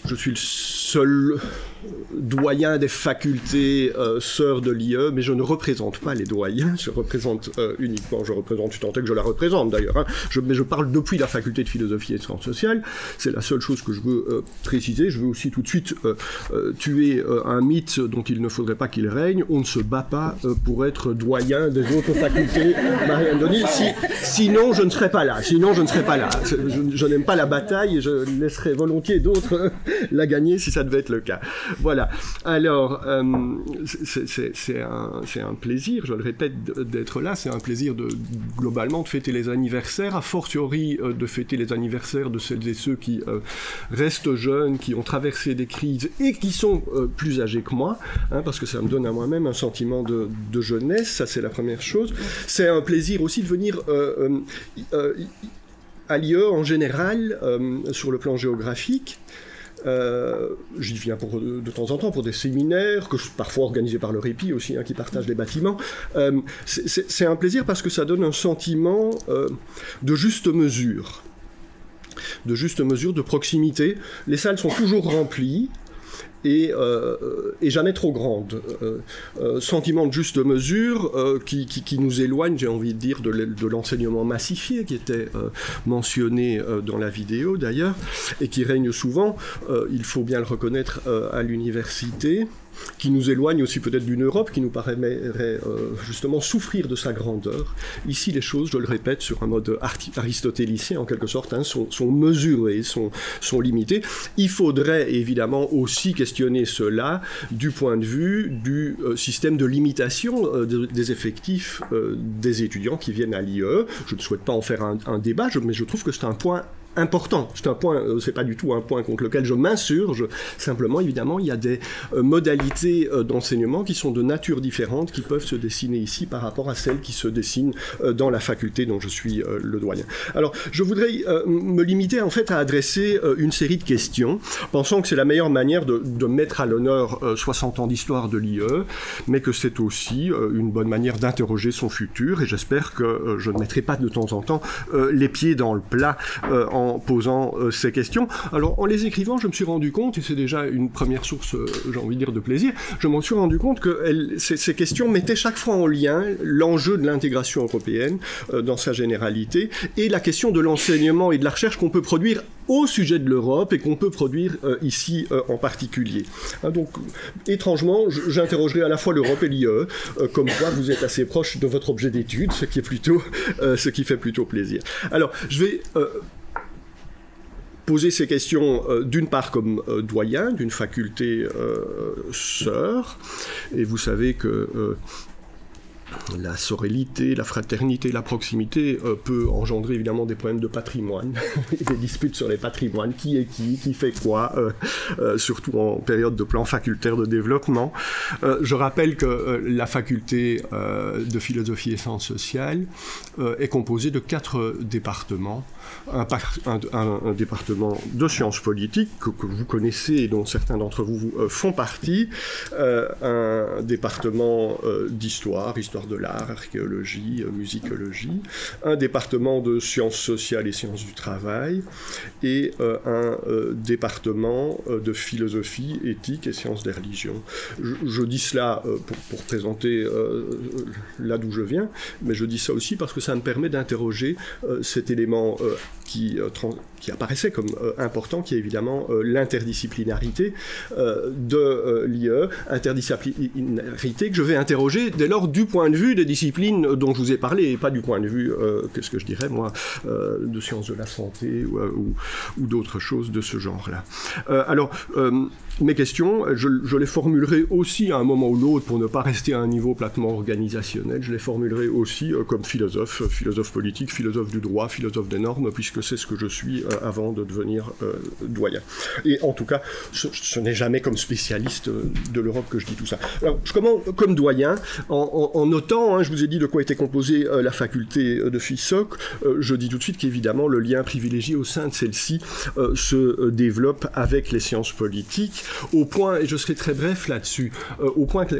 je suis le seul doyen des facultés sœurs de l'IE, mais je ne représente pas les doyens, je représente tant que je la représente d'ailleurs, hein. Mais je parle depuis la faculté de philosophie et de sciences sociales, c'est la seule chose que je veux préciser. Je veux aussi tout de suite tuer un mythe dont il ne faudrait pas qu'il règne. On ne se bat pas pour être doyen des autres facultés, Marianne Denis, sinon je ne serais pas là, je n'aime pas la bataille et je laisserais volontiers d'autres la gagner si ça devait être le cas. Voilà. Alors, c'est un plaisir, je le répète, d'être là. C'est un plaisir globalement de fêter les anniversaires, a fortiori de fêter les anniversaires de celles et ceux qui restent jeunes, qui ont traversé des crises et qui sont plus âgés que moi, hein, parce que ça me donne à moi-même un sentiment de jeunesse. Ça, c'est la première chose. C'est un plaisir aussi de venir à l'IE en général, sur le plan géographique. J'y viens de temps en temps pour des séminaires, parfois organisés par le Répit aussi, hein, qui partagent des bâtiments. C'est un plaisir parce que ça donne un sentiment de juste mesure, de proximité. Les salles sont toujours remplies. Et jamais trop grande. Sentiment de juste mesure qui nous éloigne, j'ai envie de dire, de l'enseignement massifié qui était mentionné dans la vidéo d'ailleurs, et qui règne souvent, il faut bien le reconnaître, à l'université, qui nous éloigne aussi peut-être d'une Europe qui nous paraîtrait justement souffrir de sa grandeur. Ici, les choses, je le répète, sur un mode aristotélicien en quelque sorte, hein, sont mesurées, sont limitées. Il faudrait évidemment aussi questionner cela du point de vue du système de limitation des effectifs des étudiants qui viennent à l'IE. Je ne souhaite pas en faire un débat, mais je trouve que c'est un point important. C'est pas du tout un point contre lequel je m'insurge. Simplement, évidemment, il y a des modalités d'enseignement qui sont de nature différente, qui peuvent se dessiner ici par rapport à celles qui se dessinent dans la faculté dont je suis le doyen. Alors, je voudrais me limiter en fait à adresser une série de questions, pensant que c'est la meilleure manière de mettre à l'honneur 60 ans d'histoire de l'IE, mais que c'est aussi une bonne manière d'interroger son futur, et j'espère que je ne mettrai pas de temps en temps les pieds dans le plat en posant ces questions. Alors, en les écrivant, je me suis rendu compte, et c'est déjà une première source, j'ai envie de dire, de plaisir, je m'en suis rendu compte que ces questions mettaient chaque fois en lien l'enjeu de l'intégration européenne dans sa généralité, et la question de l'enseignement et de la recherche qu'on peut produire au sujet de l'Europe et qu'on peut produire ici en particulier. Hein, donc, étrangement, j'interrogerai à la fois l'Europe et l'IE, comme quoi vous êtes assez proche de votre objet d'étude, ce qui fait plutôt plaisir. Alors, je vais poser ces questions d'une part comme doyen d'une faculté sœur, et vous savez que la sororité, la fraternité, la proximité peut engendrer évidemment des problèmes de patrimoine, des disputes sur les patrimoines, qui est qui fait quoi, surtout en période de plan facultaire de développement. Je rappelle que la faculté de philosophie et sciences sociales est composée de 4 départements. Un département de sciences politiques que vous connaissez et dont certains d'entre vous font partie, un département d'histoire, histoire de l'art, archéologie, musicologie, un département de sciences sociales et sciences du travail, et un département de philosophie, éthique et sciences des religions. Je dis cela pour présenter là d'où je viens, mais je dis ça aussi parce que ça me permet d'interroger cet élément qui apparaissait comme important, qui est évidemment l'interdisciplinarité de l'IE, interdisciplinarité que je vais interroger dès lors du point de vue des disciplines dont je vous ai parlé, et pas du point de vue, qu'est-ce que je dirais moi, de sciences de la santé ou d'autres choses de ce genre-là. Alors, mes questions, je les formulerai aussi à un moment ou l'autre, pour ne pas rester à un niveau platement organisationnel, je les formulerai aussi comme philosophe politique, philosophe du droit, philosophe des normes, puisque c'est ce que je suis avant de devenir doyen. Et en tout cas, ce n'est jamais comme spécialiste de l'Europe que je dis tout ça. Alors, je commence comme doyen, en notant, je vous ai dit de quoi était composée la faculté de FISOC, je dis tout de suite qu'évidemment, le lien privilégié au sein de celle-ci se développe avec les sciences politiques, au point, et je serai très bref là-dessus, au point que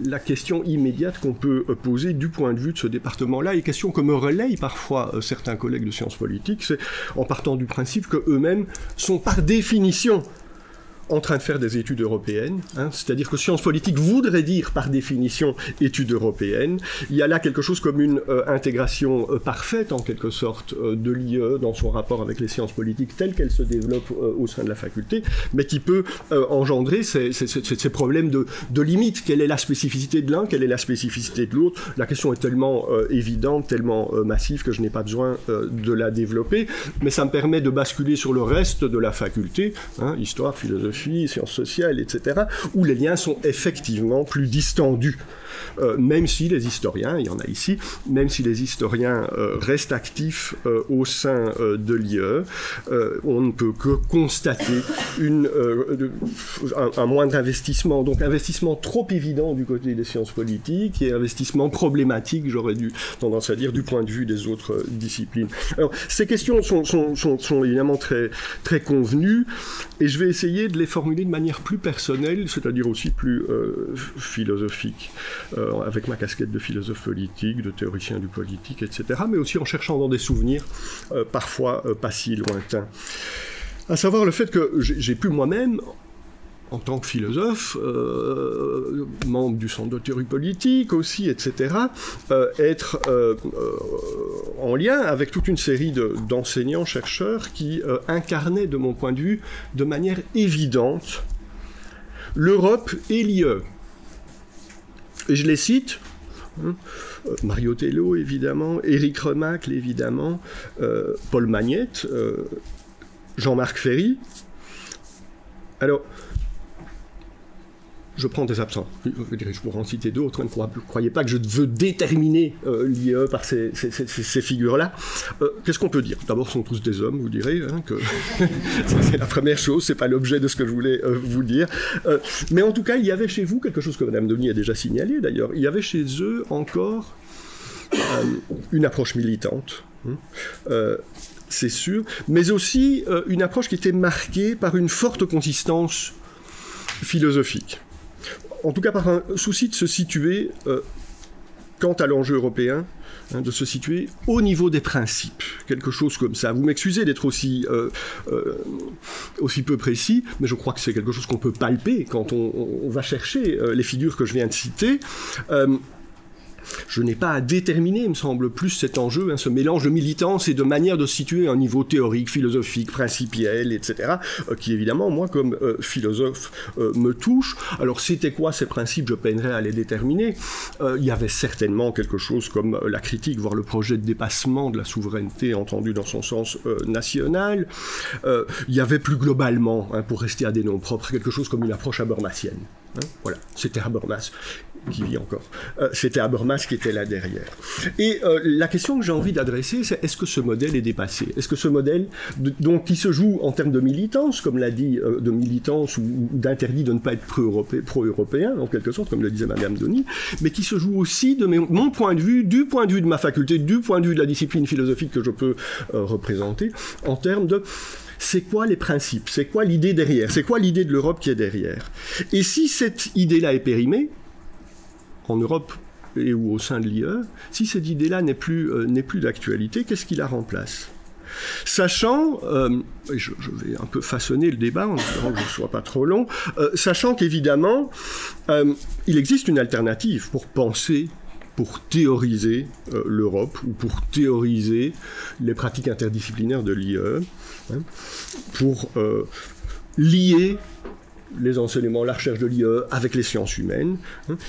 la question immédiate qu'on peut poser du point de vue de ce département-là, et question que me relayent parfois certains collègues de sciences politiques, c'est en partant du principe qu'eux-mêmes sont par définition en train de faire des études européennes, c'est-à-dire que sciences politiques voudrait dire par définition études européennes. Il y a là quelque chose comme une intégration parfaite en quelque sorte de l'IE dans son rapport avec les sciences politiques telles qu'elles se développent au sein de la faculté, mais qui peut engendrer ces problèmes de limite. Quelle est la spécificité de l'un, quelle est la spécificité de l'autre? La question est tellement évidente, tellement massive que je n'ai pas besoin de la développer, mais ça me permet de basculer sur le reste de la faculté, histoire, philosophie, sciences sociales, etc., où les liens sont effectivement plus distendus. Même si les historiens, il y en a ici, même si les historiens restent actifs au sein de l'IE, on ne peut que constater un moindre investissement, donc investissement trop évident du côté des sciences politiques et investissement problématique, j'aurais tendance à dire, du point de vue des autres disciplines. Alors, ces questions sont évidemment très, très convenues, et je vais essayer de les formuler de manière plus personnelle, c'est-à-dire aussi plus philosophique, avec ma casquette de philosophe politique, de théoricien du politique, etc., mais aussi en cherchant dans des souvenirs parfois pas si lointains. À savoir le fait que j'ai pu moi-même, en tant que philosophe, membre du Centre de théorie politique aussi, etc., être en lien avec toute une série d'enseignants, chercheurs qui incarnaient, de mon point de vue, de manière évidente, l'Europe et l'IE. Et je les cite, Mario Tello, évidemment, Éric Remacle, évidemment, Paul Magnette, Jean-Marc Ferry. Alors, je prends des absents. Je pourrais en citer d'autres. Ne croyez pas que je veux déterminer l'IE par ces figures-là. Qu'est-ce qu'on peut dire? D'abord, ce sont tous des hommes, vous direz, que c'est la première chose, c'est pas l'objet de ce que je voulais vous dire. Mais en tout cas, il y avait chez vous quelque chose que Mme Denis a déjà signalé, d'ailleurs. Il y avait chez eux encore une approche militante, c'est sûr, mais aussi une approche qui était marquée par une forte consistance philosophique. En tout cas par un souci de se situer, quant à l'enjeu européen, de se situer au niveau des principes, quelque chose comme ça. Vous m'excusez d'être aussi peu précis, mais je crois que c'est quelque chose qu'on peut palper quand on va chercher les figures que je viens de citer. Je n'ai pas à déterminer, il me semble, plus cet enjeu, ce mélange de militance et de manière de se situer à un niveau théorique, philosophique, principiel, etc., qui évidemment, moi, comme philosophe, me touche. Alors, c'était quoi ces principes? Je peinerais à les déterminer. Il y avait certainement quelque chose comme la critique, voire le projet de dépassement de la souveraineté entendue dans son sens national. Il y avait plus globalement, pour rester à des noms propres, quelque chose comme une approche habermasienne. Voilà, c'était Habermas qui vit encore. C'était Habermas qui était là derrière. Et la question que j'ai envie d'adresser, c'est est-ce que ce modèle est dépassé? Est-ce que ce modèle, donc, qui se joue en termes de militance, comme l'a dit, de militance ou d'interdit de ne pas être pro-européen, en quelque sorte, comme le disait Madame Denis, mais qui se joue aussi de mon point de vue, du point de vue de ma faculté, du point de vue de la discipline philosophique que je peux représenter, en termes de c'est quoi les principes, c'est quoi l'idée derrière, c'est quoi l'idée de l'Europe qui est derrière. Et si cette idée-là est périmée, en Europe et ou au sein de l'IE, si cette idée-là n'est plus d'actualité, qu'est-ce qui la remplace? Sachant, je vais un peu façonner le débat en espérant que je ne sois pas trop long, sachant qu'évidemment, il existe une alternative pour penser, pour théoriser l'Europe ou pour théoriser les pratiques interdisciplinaires de l'IE, pour lier les enseignements, la recherche de l'IE avec les sciences humaines.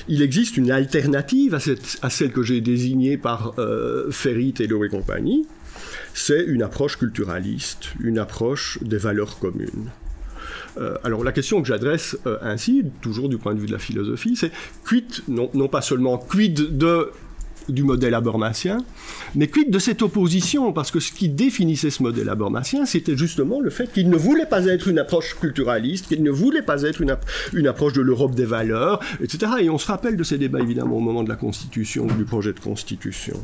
Il existe une alternative à celle que j'ai désignée par Ferry, Taylor et compagnie. C'est une approche culturaliste, une approche des valeurs communes. Alors la question que j'adresse ainsi, toujours du point de vue de la philosophie, c'est quid, non pas seulement quid du modèle habermasien, mais quid de cette opposition, parce que ce qui définissait ce modèle habermasien, c'était justement le fait qu'il ne voulait pas être une approche culturaliste, qu'il ne voulait pas être une approche de l'Europe des valeurs, etc. Et on se rappelle de ces débats, évidemment, au moment de la Constitution, du projet de Constitution.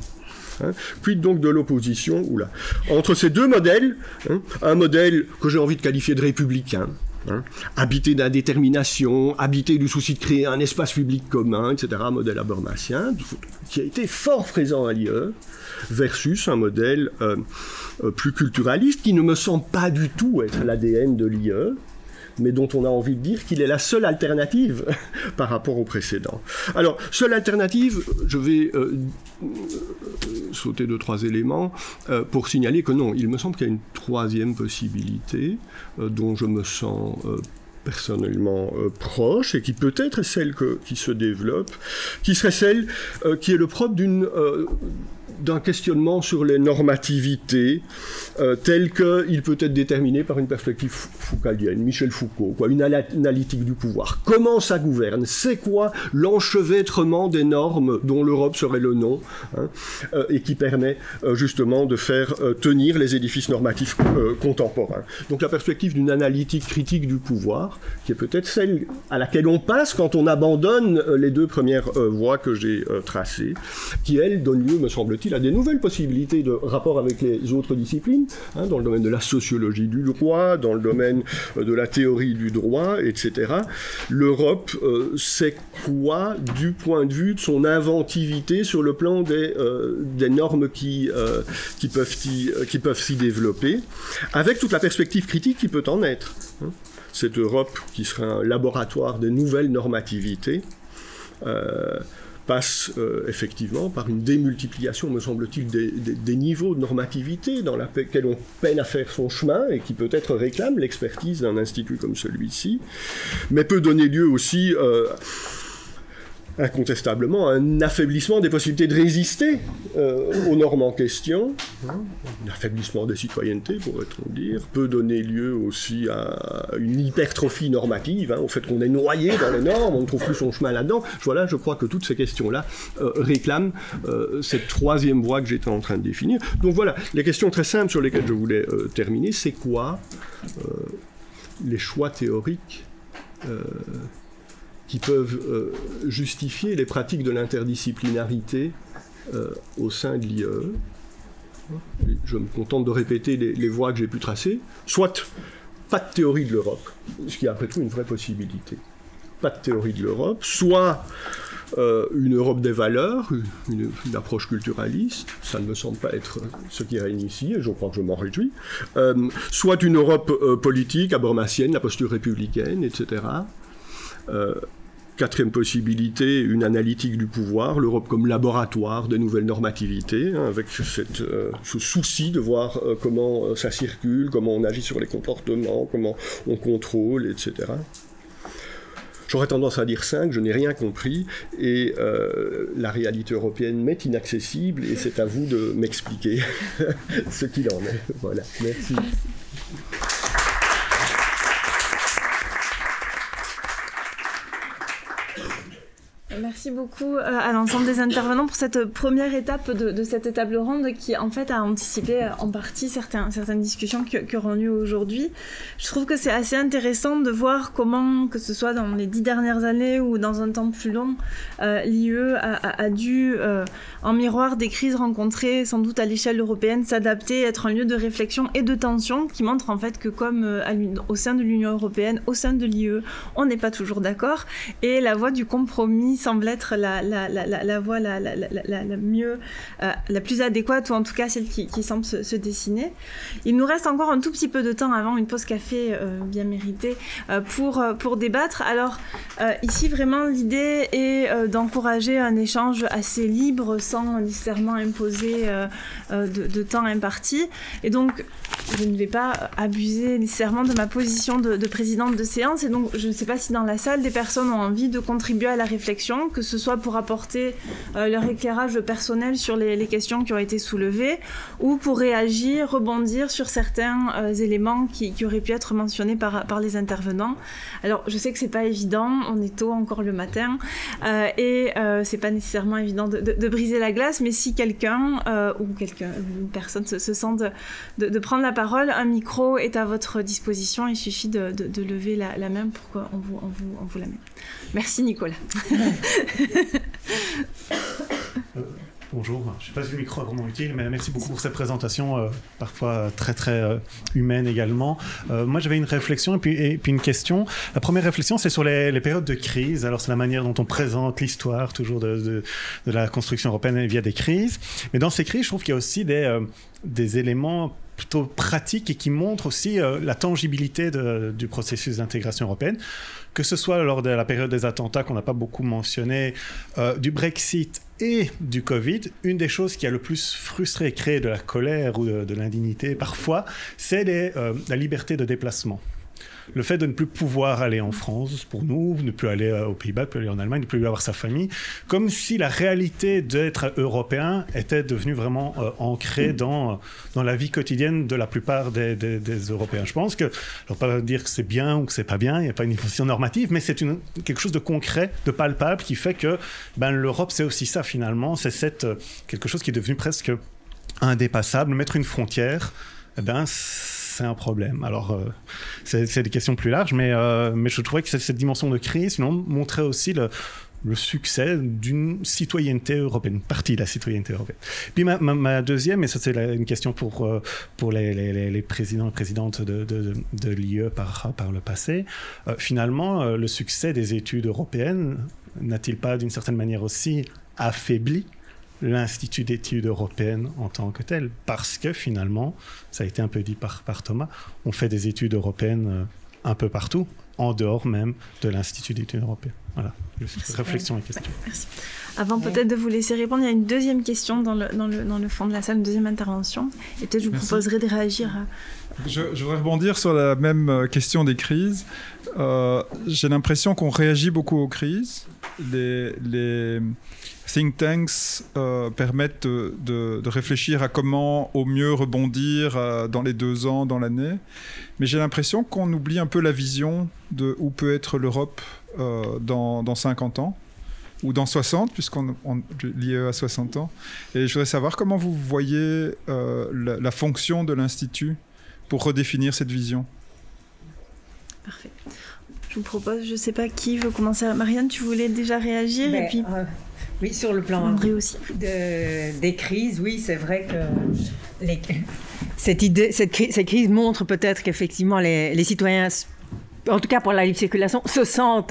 Quid donc de l'opposition entre ces deux modèles, un modèle que j'ai envie de qualifier de républicain, habité d'indétermination, habité du souci de créer un espace public commun, etc., modèle habermasien, qui a été fort présent à l'IE, versus un modèle plus culturaliste, qui ne me semble pas du tout être l'ADN de l'IE, mais dont on a envie de dire qu'il est la seule alternative par rapport au précédent. Alors, seule alternative, je vais sauter 2-3 éléments pour signaler que non, il me semble qu'il y a une troisième possibilité dont je me sens personnellement proche et qui peut-être est celle qui se développe, qui serait celle qui est le propre d'un questionnement sur les normativités tel qu'il peut être déterminé par une perspective foucaldienne, Michel Foucault, une analytique du pouvoir. Comment ça gouverne? C'est quoi l'enchevêtrement des normes dont l'Europe serait le nom, et qui permet justement de faire tenir les édifices normatifs contemporains. Donc la perspective d'une analytique critique du pouvoir, qui est peut-être celle à laquelle on passe quand on abandonne les deux premières voies que j'ai tracées, qui, elles, donnent lieu, me semble-t-il, à des nouvelles possibilités de rapport avec les autres disciplines, dans le domaine de la sociologie du droit, dans le domaine de la théorie du droit, etc. L'Europe, c'est quoi du point de vue de son inventivité sur le plan des normes qui peuvent s'y développer, avec toute la perspective critique qui peut en être. Cette Europe qui serait un laboratoire des nouvelles normativités, passe effectivement par une démultiplication, me semble-t-il, des niveaux de normativité dans lesquels on peine à faire son chemin et qui peut-être réclame l'expertise d'un institut comme celui-ci, mais peut donner lieu aussi incontestablement un affaiblissement des possibilités de résister aux normes en question, un affaiblissement des citoyennetés, pourrait-on dire, peut donner lieu aussi à une hypertrophie normative, au fait qu'on est noyé dans les normes, on ne trouve plus son chemin là-dedans. Voilà, je crois que toutes ces questions-là réclament cette troisième voie que j'étais en train de définir. Donc voilà, les questions très simples sur lesquelles je voulais terminer, c'est quoi les choix théoriques qui peuvent justifier les pratiques de l'interdisciplinarité au sein de l'IE. Je me contente de répéter les voies que j'ai pu tracer. Soit pas de théorie de l'Europe, ce qui est après tout une vraie possibilité. Pas de théorie de l'Europe, soit une Europe des valeurs, une approche culturaliste, ça ne me semble pas être ce qui règne ici, et je crois que je m'en réjouis, soit une Europe politique, habermasienne, la posture républicaine, etc., quatrième possibilité, une analytique du pouvoir, l'Europe comme laboratoire de nouvelles normativités, hein, avec ce souci de voir comment ça circule, comment on agit sur les comportements, comment on contrôle, etc. J'aurais tendance à dire 5, je n'ai rien compris, et la réalité européenne m'est inaccessible, et c'est à vous de m'expliquer ce qu'il en est. Voilà, merci. Merci beaucoup à l'ensemble des intervenants pour cette première étape de cette table ronde qui en fait a anticipé en partie certaines discussions qui auront lieu aujourd'hui. Je trouve que c'est assez intéressant de voir comment, que ce soit dans les 10 dernières années ou dans un temps plus long, l'IE a dû, en miroir des crises rencontrées sans doute à l'échelle européenne, s'adapter, être un lieu de réflexion et de tension qui montre en fait que comme au sein de l'Union européenne, au sein de l'IE, on n'est pas toujours d'accord et la voie du compromis semble être la voie la mieux, la plus adéquate, ou en tout cas celle qui semble se dessiner. Il nous reste encore un tout petit peu de temps avant une pause café bien méritée pour débattre. Alors ici vraiment l'idée est d'encourager un échange assez libre sans nécessairement imposer de temps imparti, et donc je ne vais pas abuser nécessairement de ma position de présidente de séance, et donc je ne sais pas si dans la salle des personnes ont envie de contribuer à la réflexion, que ce soit pour apporter leur éclairage personnel sur les questions qui ont été soulevées, ou pour réagir, rebondir sur certains éléments qui auraient pu être mentionnés par les intervenants. Alors je sais que c'est pas évident, on est tôt encore le matin, et c'est pas nécessairement évident de briser la glace, mais si quelqu'un ou une personne se sent de prendre la parole, un micro est à votre disposition, il suffit de lever la main pour qu'on vous la mette. Merci Nicolas. Bonjour, je ne sais pas si le micro est vraiment utile, mais merci beaucoup pour cette présentation, parfois très très humaine également. Moi j'avais une réflexion et puis une question. La première réflexion c'est sur les périodes de crise. Alors c'est la manière dont on présente l'histoire toujours de la construction européenne via des crises. Mais dans ces crises je trouve qu'il y a aussi des éléments plutôt pratiques et qui montrent aussi la tangibilité du processus d'intégration européenne, que ce soit lors de la période des attentats qu'on n'a pas beaucoup mentionné, du Brexit et du Covid. Une des choses qui a le plus frustré et créé de la colère ou de l'indignité parfois, c'est la liberté de déplacement. Le fait de ne plus pouvoir aller en France, pour nous, ne plus aller aux Pays-Bas, ne plus aller en Allemagne, ne plus avoir sa famille, comme si la réalité d'être européen était devenue vraiment ancrée dans la vie quotidienne de la plupart des Européens. Je pense que, je ne vais pas dire que c'est bien ou que c'est pas bien, il n'y a pas une définition normative, mais c'est quelque chose de concret, de palpable, qui fait que l'Europe, c'est aussi ça finalement, c'est quelque chose qui est devenu presque indépassable. Mettre une frontière, c'est un problème. Alors, c'est des questions plus larges, mais je trouvais que cette dimension de crise montrait aussi le succès d'une citoyenneté européenne, une partie de la citoyenneté européenne. Puis ma deuxième, et ça c'est une question pour les présidents et présidentes de l'IE par le passé, finalement, le succès des études européennes n'a-t-il pas d'une certaine manière aussi affaibli l'Institut d'études européennes en tant que tel, parce que finalement, ça a été un peu dit par Thomas, on fait des études européennes un peu partout, en dehors même de l'Institut d'études européennes. Voilà, réflexion et question. Merci. Avant peut-être de vous laisser répondre, il y a une deuxième question dans le fond de la salle, une deuxième intervention, et peut-être je vous proposerai de réagir. Je voudrais rebondir sur la même question des crises. J'ai l'impression qu'on réagit beaucoup aux crises. Les think tanks permettent de réfléchir à comment au mieux rebondir dans les 2 ans, dans l'année. Mais j'ai l'impression qu'on oublie un peu la vision de où peut être l'Europe dans 50 ans, ou dans 60, puisqu'on l'IE a 60 ans. Et je voudrais savoir comment vous voyez la fonction de l'Institut pour redéfinir cette vision. Parfait. Je vous propose, je ne sais pas qui veut commencer. Marianne, tu voulais déjà réagir et puis... Oui, sur le plan André aussi. Des crises, oui, c'est vrai que cette crise montre peut-être qu'effectivement les citoyens en tout cas pour la libre circulation, se sentent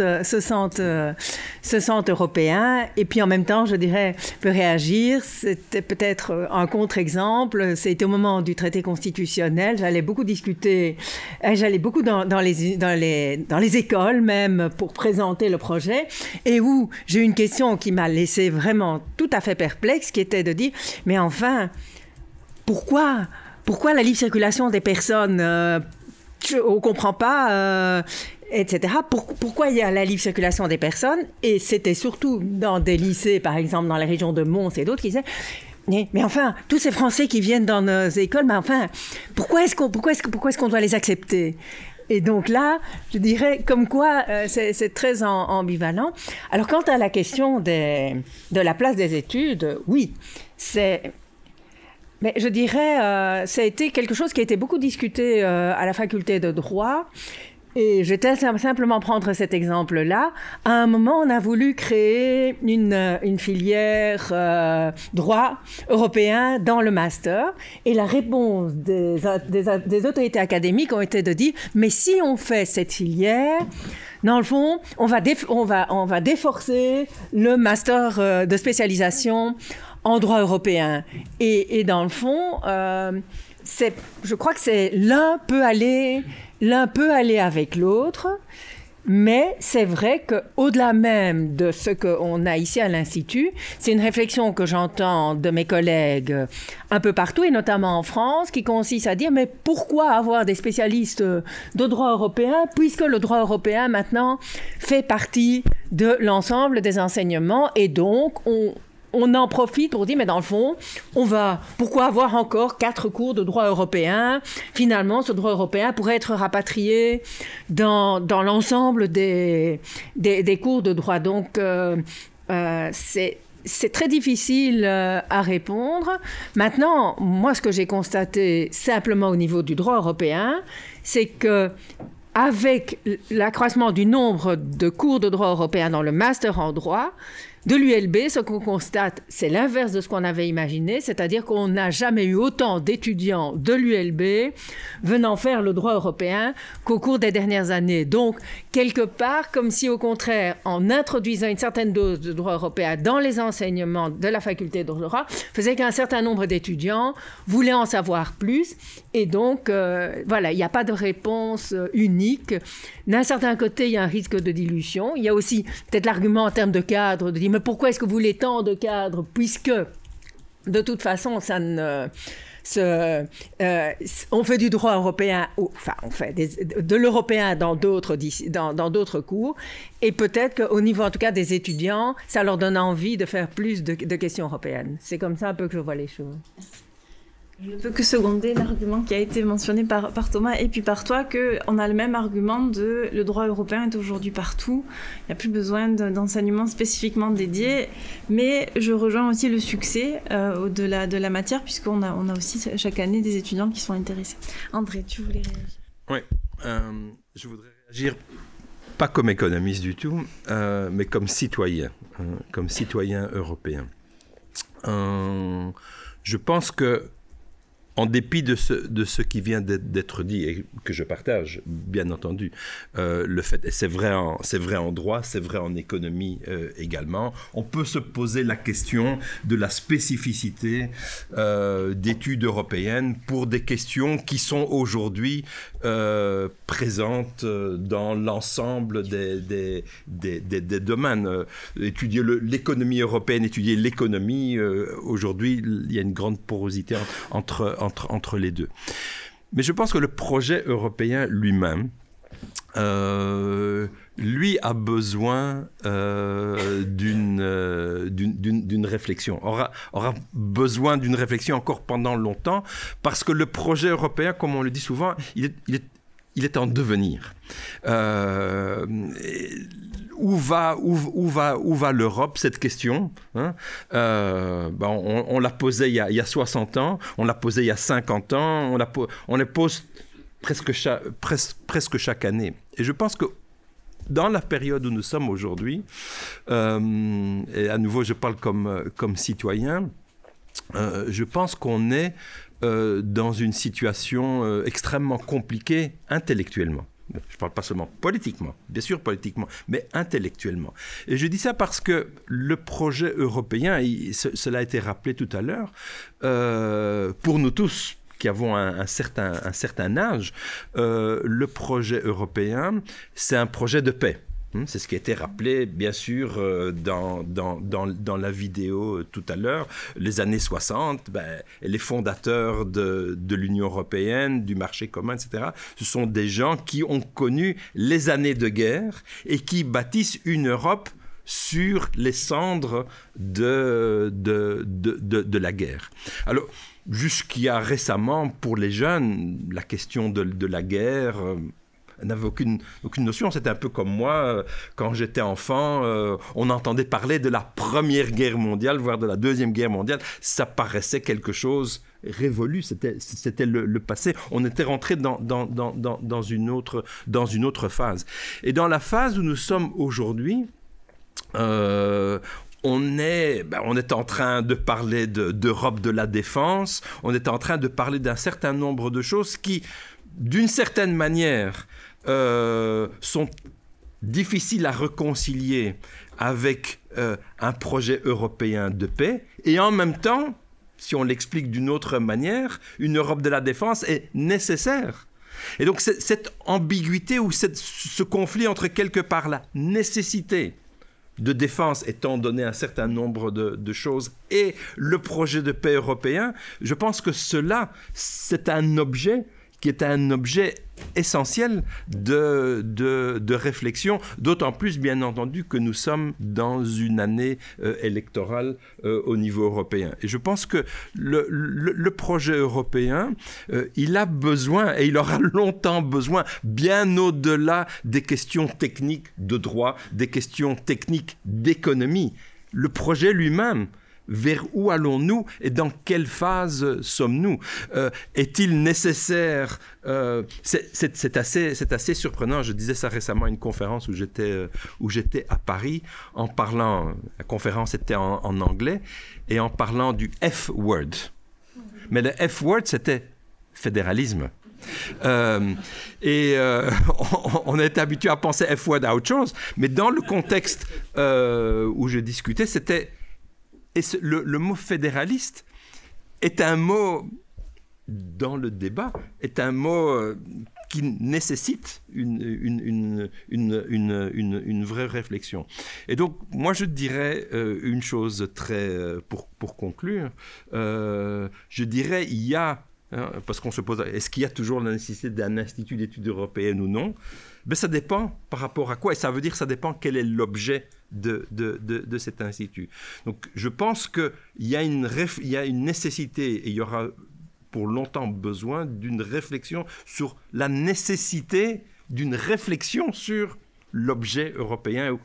européens. Et puis en même temps, je dirais, peut réagir. C'était peut-être un contre-exemple. C'était au moment du traité constitutionnel. J'allais beaucoup discuter, j'allais beaucoup dans les écoles même pour présenter le projet. Et où j'ai eu une question qui m'a laissé vraiment tout à fait perplexe, qui était de dire, mais enfin, pourquoi la libre circulation des personnes on ne comprend pas, etc. Pourquoi il y a la libre circulation des personnes? Et c'était surtout dans des lycées, par exemple, dans la région de Mons et d'autres, qui disaient mais enfin, tous ces Français qui viennent dans nos écoles, mais enfin, pourquoi est-ce qu'on doit les accepter? Et donc là, je dirais comme quoi c'est très ambivalent. Alors, quant à la question de la place des études, oui, mais je dirais, ça a été quelque chose qui a été beaucoup discuté à la faculté de droit. Et je vais simplement prendre cet exemple-là. À un moment, on a voulu créer une filière droit européen dans le master. Et la réponse des autorités académiques ont été de dire, mais si on fait cette filière, dans le fond, on va déforcer le master de spécialisation en droit européen. Et dans le fond, je crois que l'un peut aller avec l'autre, mais c'est vrai qu'au-delà même de ce qu'on a ici à l'Institut, c'est une réflexion que j'entends de mes collègues un peu partout, et notamment en France, qui consiste à dire, mais pourquoi avoir des spécialistes de droit européen, puisque le droit européen, maintenant, fait partie de l'ensemble des enseignements, et donc on en profite pour dire, mais dans le fond, pourquoi avoir encore 4 cours de droit européen? Finalement, ce droit européen pourrait être rapatrié dans l'ensemble des cours de droit. Donc, c'est très difficile à répondre. Maintenant, moi, ce que j'ai constaté simplement au niveau du droit européen, c'est que avec l'accroissement du nombre de cours de droit européen dans le master en droit, de l'ULB, ce qu'on constate, c'est l'inverse de ce qu'on avait imaginé, c'est-à-dire qu'on n'a jamais eu autant d'étudiants de l'ULB venant faire le droit européen qu'au cours des dernières années. Donc, quelque part, comme si au contraire, en introduisant une certaine dose de droit européen dans les enseignements de la faculté de droit, faisait qu'un certain nombre d'étudiants voulaient en savoir plus. Et donc, voilà, il n'y a pas de réponse unique. D'un certain côté, il y a un risque de dilution. Il y a aussi peut-être l'argument en termes de cadre, de dire, mais pourquoi est-ce que vous voulez tant de cadres, puisque de toute façon, ça ne... on fait du droit européen, enfin, on fait de l'européen dans d'autres cours, et peut-être qu'au niveau, en tout cas, des étudiants, ça leur donne envie de faire plus de questions européennes. C'est comme ça un peu que je vois les choses. Je ne peux que seconder l'argument qui a été mentionné par Thomas et puis par toi, qu'on a le même argument de le droit européen est aujourd'hui partout, il n'y a plus besoin d'enseignement spécifiquement dédié, mais je rejoins aussi le succès de la matière, puisqu'on a aussi chaque année des étudiants qui sont intéressés. André, tu voulais réagir? Oui, je voudrais réagir pas comme économiste du tout, mais comme citoyen européen. Je pense que en dépit de ce qui vient d'être dit, et que je partage, bien entendu, le fait, et c'est vrai en droit, c'est vrai en économie également, on peut se poser la question de la spécificité d'études européennes pour des questions qui sont aujourd'hui présentes dans l'ensemble des domaines. Étudier l'économie européenne, étudier l'économie, aujourd'hui, il y a une grande porosité entre les deux. Mais je pense que le projet européen lui-même, lui a besoin d'une réflexion, aura besoin d'une réflexion encore pendant longtemps, parce que le projet européen, comme on le dit souvent, il est en devenir. Où va l'Europe, cette question, hein? On l'a posée il y a 60 ans, on l'a posée il y a 50 ans, on la pose presque chaque année. Et je pense que dans la période où nous sommes aujourd'hui, et à nouveau je parle comme citoyen, je pense qu'on est dans une situation extrêmement compliquée intellectuellement. Je ne parle pas seulement politiquement, bien sûr politiquement, mais intellectuellement. Et je dis ça parce que le projet européen, cela a été rappelé tout à l'heure, pour nous tous qui avons un certain âge, le projet européen, c'est un projet de paix. C'est ce qui a été rappelé, bien sûr, dans la vidéo tout à l'heure. Les années 60, les fondateurs de l'Union européenne, du marché commun, etc., ce sont des gens qui ont connu les années de guerre et qui bâtissent une Europe sur les cendres de la guerre. Alors, jusqu'il y a récemment, pour les jeunes, la question de la guerre... n'avait aucune notion. C'était un peu comme moi, quand j'étais enfant, on entendait parler de la Première Guerre mondiale, voire de la Deuxième Guerre mondiale. Ça paraissait quelque chose révolu, c'était le passé. On était rentré dans une autre phase. Et dans la phase où nous sommes aujourd'hui, on est en train de parler d'Europe de la défense, on est en train de parler d'un certain nombre de choses qui, d'une certaine manière, sont difficiles à réconcilier avec un projet européen de paix, et en même temps, si on l'explique d'une autre manière, une Europe de la défense est nécessaire. Et donc cette ambiguïté ou ce conflit entre quelque part la nécessité de défense étant donné un certain nombre de choses et le projet de paix européen, je pense que cela, c'est un objet qui est un objet essentiel de réflexion, d'autant plus, bien entendu, que nous sommes dans une année électorale au niveau européen. Et je pense que le projet européen, il a besoin, et il aura longtemps besoin, bien au-delà des questions techniques de droit, des questions techniques d'économie. Le projet lui-même, vers où allons-nous et dans quelle phase sommes-nous? Est-il nécessaire c'est assez surprenant. Je disais ça récemment à une conférence où j'étais à Paris, en parlant, la conférence était en anglais, et en parlant du F-word. Mais le F-word, c'était fédéralisme. On est habitué à penser F-word à autre chose, mais dans le contexte où je discutais, c'était... Et le mot fédéraliste est un mot, dans le débat, est un mot qui nécessite une vraie réflexion. Et donc, moi, je dirais une chose pour conclure. Je dirais, il y a, parce qu'on se pose, est-ce qu'il y a toujours la nécessité d'un institut d'études européennes ou non? Ben, ça dépend par rapport à quoi, et ça veut dire ça dépend quel est l'objet de cet institut. Donc je pense qu'il y a une nécessité, et il y aura pour longtemps besoin d'une réflexion sur la nécessité d'une réflexion sur l'objet européen.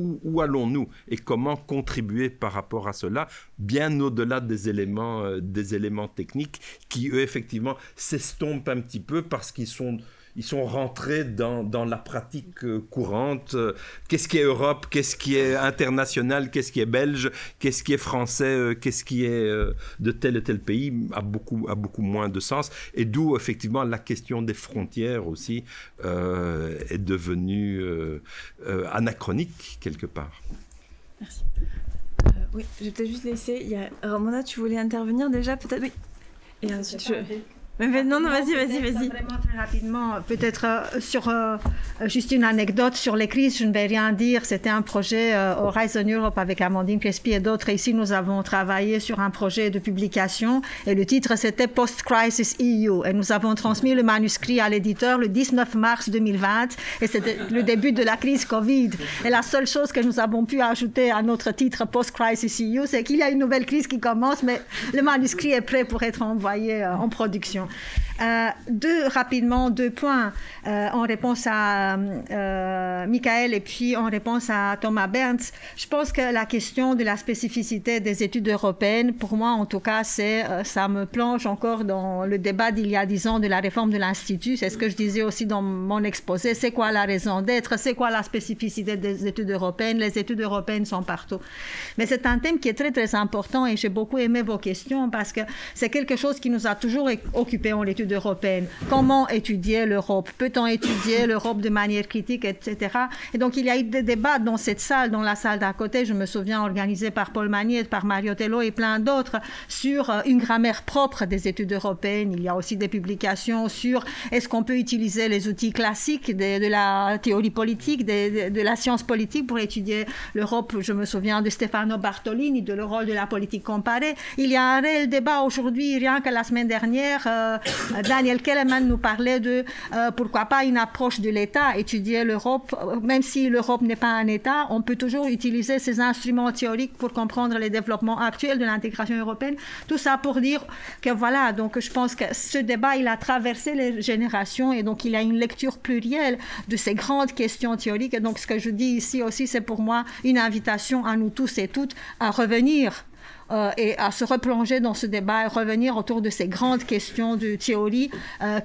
Où allons-nous et comment contribuer par rapport à cela, bien au-delà des éléments techniques qui, eux, effectivement, s'estompent un petit peu parce qu'ils sont rentrés dans la pratique courante. Qu'est-ce qui est Europe? Qu'est-ce qui est international? Qu'est-ce qui est belge? Qu'est-ce qui est français? Qu'est-ce qui est de tel et tel pays? A beaucoup moins de sens. Et d'où, effectivement, la question des frontières aussi est devenue anachronique, quelque part. Merci. Oui, je vais peut-être juste laisser... Ramona, tu voulais intervenir déjà, peut-être? Oui. Et ensuite, non, vas-y. Vraiment très rapidement, peut-être sur juste une anecdote sur les crises, je ne vais rien dire. C'était un projet Horizon Europe avec Amandine Crespi et d'autres. Ici, nous avons travaillé sur un projet de publication et le titre, c'était Post-Crisis EU. Et nous avons transmis le manuscrit à l'éditeur le 19 mars 2020 et c'était le début de la crise Covid. Et la seule chose que nous avons pu ajouter à notre titre Post-Crisis EU, c'est qu'il y a une nouvelle crise qui commence, mais le manuscrit est prêt pour être envoyé en production. Deux points en réponse à Michael et puis en réponse à Thomas Berndt. Je pense que la question de la spécificité des études européennes, pour moi en tout cas, ça me plonge encore dans le débat d'il y a 10 ans de la réforme de l'Institut. C'est ce que je disais aussi dans mon exposé. C'est quoi la raison d'être? C'est quoi la spécificité des études européennes? Les études européennes sont partout. Mais c'est un thème qui est très très important et j'ai beaucoup aimé vos questions parce que c'est quelque chose qui nous a toujours occupé en l'étude études européennes. Comment étudier l'Europe? Peut-on étudier l'Europe de manière critique, etc. Et donc, il y a eu des débats dans cette salle, dans la salle d'à côté, je me souviens, organisés par Paul Magnette, par Mario Tello et plein d'autres, sur une grammaire propre des études européennes. Il y a aussi des publications sur est-ce qu'on peut utiliser les outils classiques de la théorie politique, de la science politique pour étudier l'Europe. Je me souviens de Stefano Bartolini, de le rôle de la politique comparée. Il y a un réel débat aujourd'hui, rien que la semaine dernière, Daniel Kellerman nous parlait de pourquoi pas une approche de l'État, étudier l'Europe, même si l'Europe n'est pas un État, on peut toujours utiliser ces instruments théoriques pour comprendre les développements actuels de l'intégration européenne. Tout ça pour dire que voilà, donc je pense que ce débat, il a traversé les générations et donc il y a une lecture plurielle de ces grandes questions théoriques. Et donc ce que je dis ici aussi, c'est pour moi une invitation à nous tous et toutes à revenir et à se replonger dans ce débat et revenir autour de ces grandes questions de théorie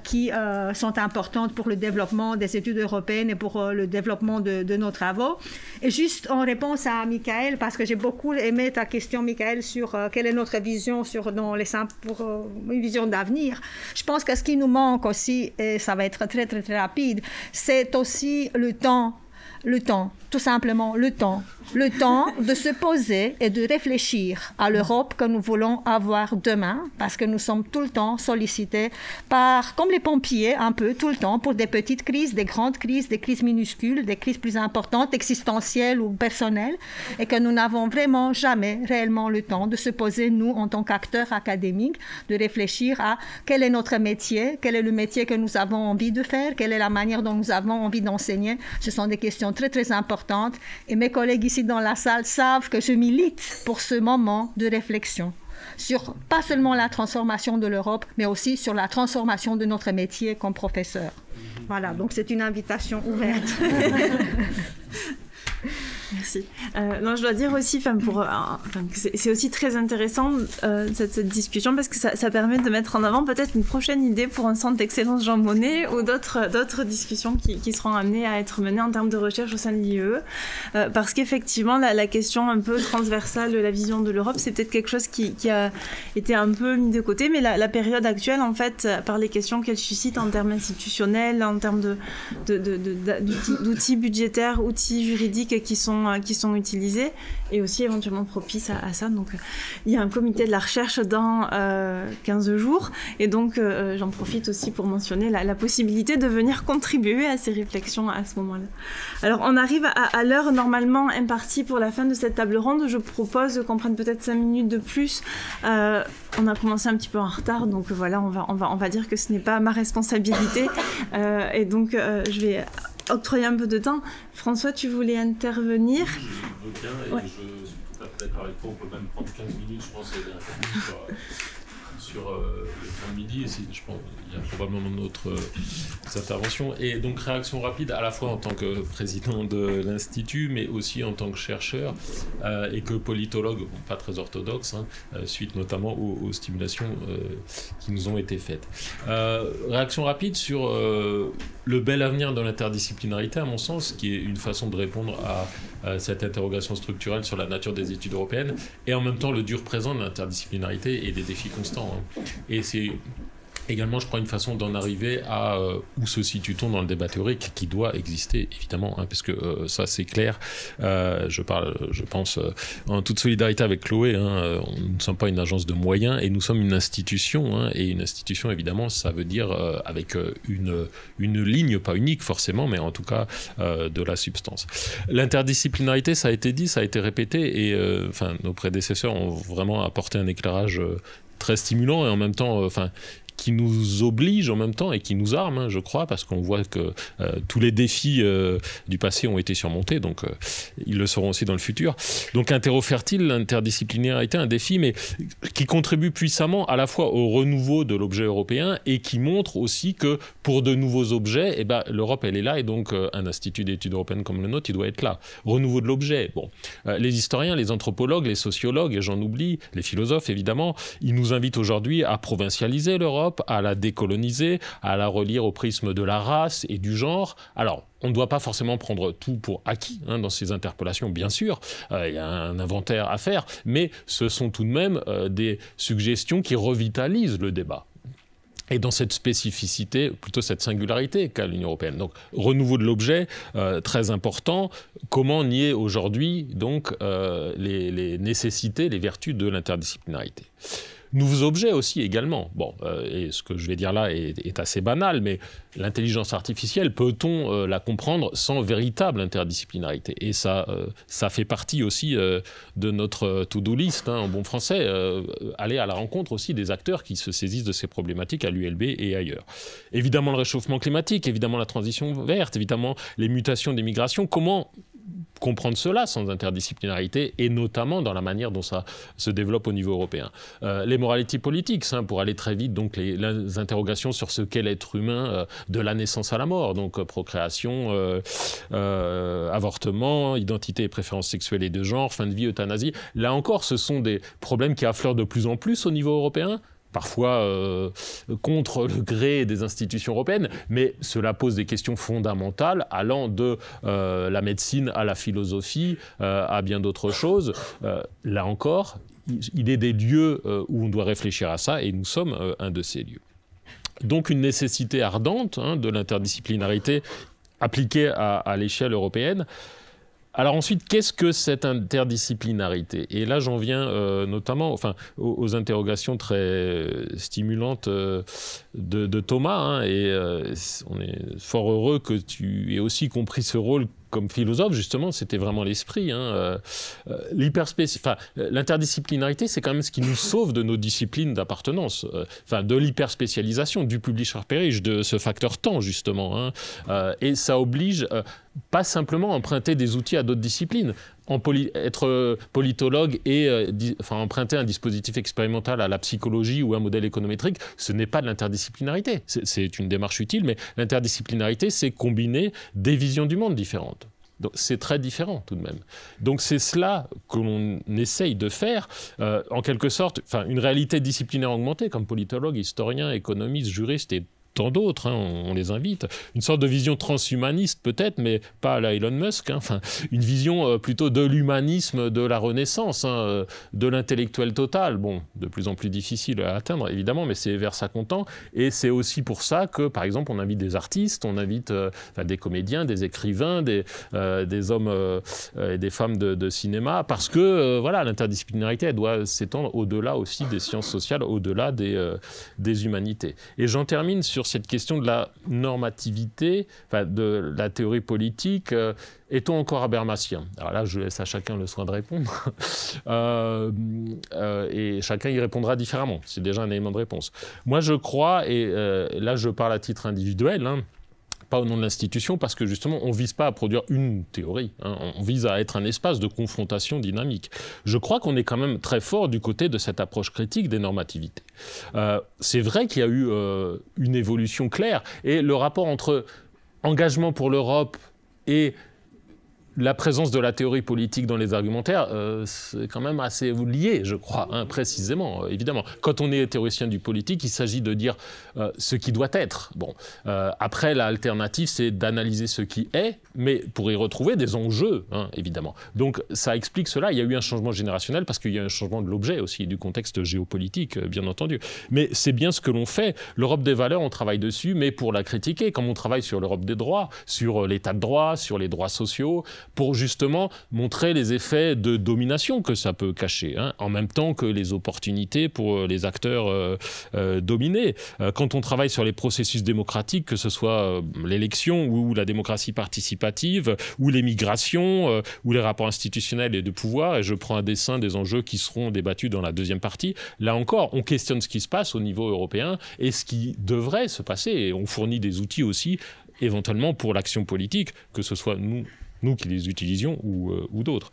qui sont importantes pour le développement des études européennes et pour le développement de nos travaux. Et juste en réponse à Michael, parce que j'ai beaucoup aimé ta question, Michael, sur quelle est notre vision pour une vision d'avenir. Je pense que ce qui nous manque aussi, et ça va être très, très, très rapide, c'est aussi le temps, tout simplement le temps de se poser et de réfléchir à l'Europe que nous voulons avoir demain, parce que nous sommes tout le temps sollicités comme les pompiers, un peu tout le temps, pour des petites crises, des grandes crises, des crises minuscules, des crises plus importantes, existentielles ou personnelles, et que nous n'avons vraiment jamais réellement le temps de se poser, nous, en tant qu'acteurs académiques, de réfléchir à quel est notre métier, quel est le métier que nous avons envie de faire, quelle est la manière dont nous avons envie d'enseigner. Ce sont des questions très, très importantes. Et mes collègues ici dans la salle savent que je milite pour ce moment de réflexion sur pas seulement la transformation de l'Europe, mais aussi sur la transformation de notre métier comme professeur. Voilà, donc c'est une invitation ouverte. Merci. Non, je dois dire aussi, c'est aussi très intéressant cette discussion parce que ça permet de mettre en avant peut-être une prochaine idée pour un centre d'excellence Jean Monnet ou d'autres discussions qui seront amenées à être menées en termes de recherche au sein de l'IE. Parce qu'effectivement, la question un peu transversale de la vision de l'Europe, c'est peut-être quelque chose qui a été un peu mis de côté, mais la période actuelle, en fait, par les questions qu'elle suscite en termes institutionnels, en termes d'outils budgétaires, outils juridiques qui sont utilisés et aussi éventuellement propices à ça. Donc, il y a un comité de la recherche dans 15 jours et donc j'en profite aussi pour mentionner la possibilité de venir contribuer à ces réflexions à ce moment-là. Alors, on arrive à l'heure normalement impartie pour la fin de cette table ronde. Je propose qu'on prenne peut-être 5 minutes de plus. On a commencé un petit peu en retard, donc voilà, on va dire que ce n'est pas ma responsabilité et donc je vais octroyer un peu de temps. François, tu voulais intervenir? Je veux bien, et ouais. Je suis tout à fait d'accord avec toi, on peut même prendre 15 minutes, je pense, sur le temps de midi, et je pense qu'il y a probablement d'autres interventions. Et donc, réaction rapide, à la fois en tant que président de l'Institut, mais aussi en tant que chercheur et que politologue, pas très orthodoxe, suite notamment aux stimulations qui nous ont été faites. Réaction rapide sur le bel avenir de l'interdisciplinarité, à mon sens, qui est une façon de répondre à cette interrogation structurelle sur la nature des études européennes, et en même temps le dur présent de l'interdisciplinarité et des défis constants. Et c'est également, je crois, une façon d'en arriver à où se situe-t-on dans le débat théorique qui doit exister, évidemment, parce que ça, c'est clair. Je pense, en toute solidarité avec Chloé, nous ne sommes pas une agence de moyens et nous sommes une institution. Et une institution, évidemment, ça veut dire avec une ligne, pas unique forcément, mais en tout cas de la substance. L'interdisciplinarité, ça a été dit, ça a été répété, et nos prédécesseurs ont vraiment apporté un éclairage très stimulant et en même temps, qui nous oblige en même temps et qui nous arme, je crois, parce qu'on voit que tous les défis du passé ont été surmontés, donc ils le seront aussi dans le futur. Donc interro-fertile, l'interdisciplinarité, un défi, mais qui contribue puissamment à la fois au renouveau de l'objet européen et qui montre aussi que pour de nouveaux objets, l'Europe, elle est là, et donc un institut d'études européennes comme le nôtre, il doit être là. Renouveau de l'objet. Bon, les historiens, les anthropologues, les sociologues, et j'en oublie, les philosophes évidemment, ils nous invitent aujourd'hui à provincialiser l'Europe, à la décoloniser, à la relire au prisme de la race et du genre. Alors, on ne doit pas forcément prendre tout pour acquis dans ces interpellations, bien sûr. Il y a un inventaire à faire, mais ce sont tout de même des suggestions qui revitalisent le débat. et dans cette spécificité, plutôt cette singularité qu'a l'Union européenne. Donc, renouveau de l'objet, très important. Comment nier aujourd'hui donc les nécessités, les vertus de l'interdisciplinarité ? Nouveaux objets aussi également. Bon, et ce que je vais dire là est assez banal, mais l'intelligence artificielle, peut-on la comprendre sans véritable interdisciplinarité ? Et ça fait partie aussi de notre to-do list, en bon français, aller à la rencontre aussi des acteurs qui se saisissent de ces problématiques à l'ULB et ailleurs. Évidemment le réchauffement climatique, évidemment la transition verte, évidemment les mutations des migrations. Comment comprendre cela sans interdisciplinarité, et notamment dans la manière dont ça se développe au niveau européen. Les moralités politiques, pour aller très vite, donc les interrogations sur ce qu'est l'être humain de la naissance à la mort, donc procréation, avortement, identité et préférences sexuelles et de genre, fin de vie, euthanasie. Là encore, ce sont des problèmes qui affleurent de plus en plus au niveau européen, parfois contre le gré des institutions européennes, mais cela pose des questions fondamentales allant de la médecine à la philosophie, à bien d'autres choses. Là encore, il est des lieux où on doit réfléchir à ça, et nous sommes un de ces lieux. Donc une nécessité ardente de l'interdisciplinarité appliquée à l'échelle européenne. Alors ensuite, qu'est-ce que cette interdisciplinarité ? Et là, j'en viens notamment aux interrogations très stimulantes de Thomas. Et on est fort heureux que tu aies aussi compris ce rôle comme philosophe, justement, c'était vraiment l'esprit. L'interdisciplinarité, c'est quand même ce qui nous sauve de nos disciplines d'appartenance, de l'hyperspécialisation, du publish-repérage, de ce facteur temps, justement. Et ça oblige pas simplement à emprunter des outils à d'autres disciplines. Être politologue et emprunter un dispositif expérimental à la psychologie ou un modèle économétrique, ce n'est pas de l'interdisciplinarité. C'est une démarche utile, mais l'interdisciplinarité, c'est combiner des visions du monde différentes. Donc c'est très différent tout de même. Donc c'est cela que l'on essaye de faire, en quelque sorte, une réalité disciplinaire augmentée, comme politologue, historien, économiste, juriste et tant d'autres, on les invite. Une sorte de vision transhumaniste peut-être, mais pas à la Elon Musk. Une vision plutôt de l'humanisme de la Renaissance, de l'intellectuel total. Bon, de plus en plus difficile à atteindre, évidemment, mais c'est vers ça qu'on tend. Et c'est aussi pour ça que, par exemple, on invite des artistes, on invite des comédiens, des écrivains, des hommes et des femmes de cinéma, parce que l'interdisciplinarité, elle doit s'étendre au-delà aussi des sciences sociales, au-delà des humanités. Et j'en termine sur cette question de la normativité, de la théorie politique. Est-on encore habermasien ? Alors là, je laisse à chacun le soin de répondre. Et chacun y répondra différemment. C'est déjà un élément de réponse. Moi, je crois, et là, je parle à titre individuel, pas au nom de l'institution, parce que justement, on ne vise pas à produire une théorie. On vise à être un espace de confrontation dynamique. Je crois qu'on est quand même très fort du côté de cette approche critique des normativités. C'est vrai qu'il y a eu une évolution claire, et le rapport entre engagement pour l'Europe et la présence de la théorie politique dans les argumentaires, c'est quand même assez lié, je crois, précisément, évidemment. Quand on est théoricien du politique, il s'agit de dire ce qui doit être. Bon, après, l'alternative, c'est d'analyser ce qui est, mais pour y retrouver des enjeux, évidemment. Donc, ça explique cela. Il y a eu un changement générationnel parce qu'il y a un changement de l'objet aussi, du contexte géopolitique, bien entendu. Mais c'est bien ce que l'on fait. L'Europe des valeurs, on travaille dessus, mais pour la critiquer, comme on travaille sur l'Europe des droits, sur l'état de droit, sur les droits sociaux, pour justement montrer les effets de domination que ça peut cacher, en même temps que les opportunités pour les acteurs dominés. Quand on travaille sur les processus démocratiques, que ce soit l'élection ou la démocratie participative, ou les migrations, ou les rapports institutionnels et de pouvoir, et je prends à dessein des enjeux qui seront débattus dans la deuxième partie, là encore, on questionne ce qui se passe au niveau européen et ce qui devrait se passer, et on fournit des outils aussi, éventuellement pour l'action politique, que ce soit nous qui les utilisions ou d'autres.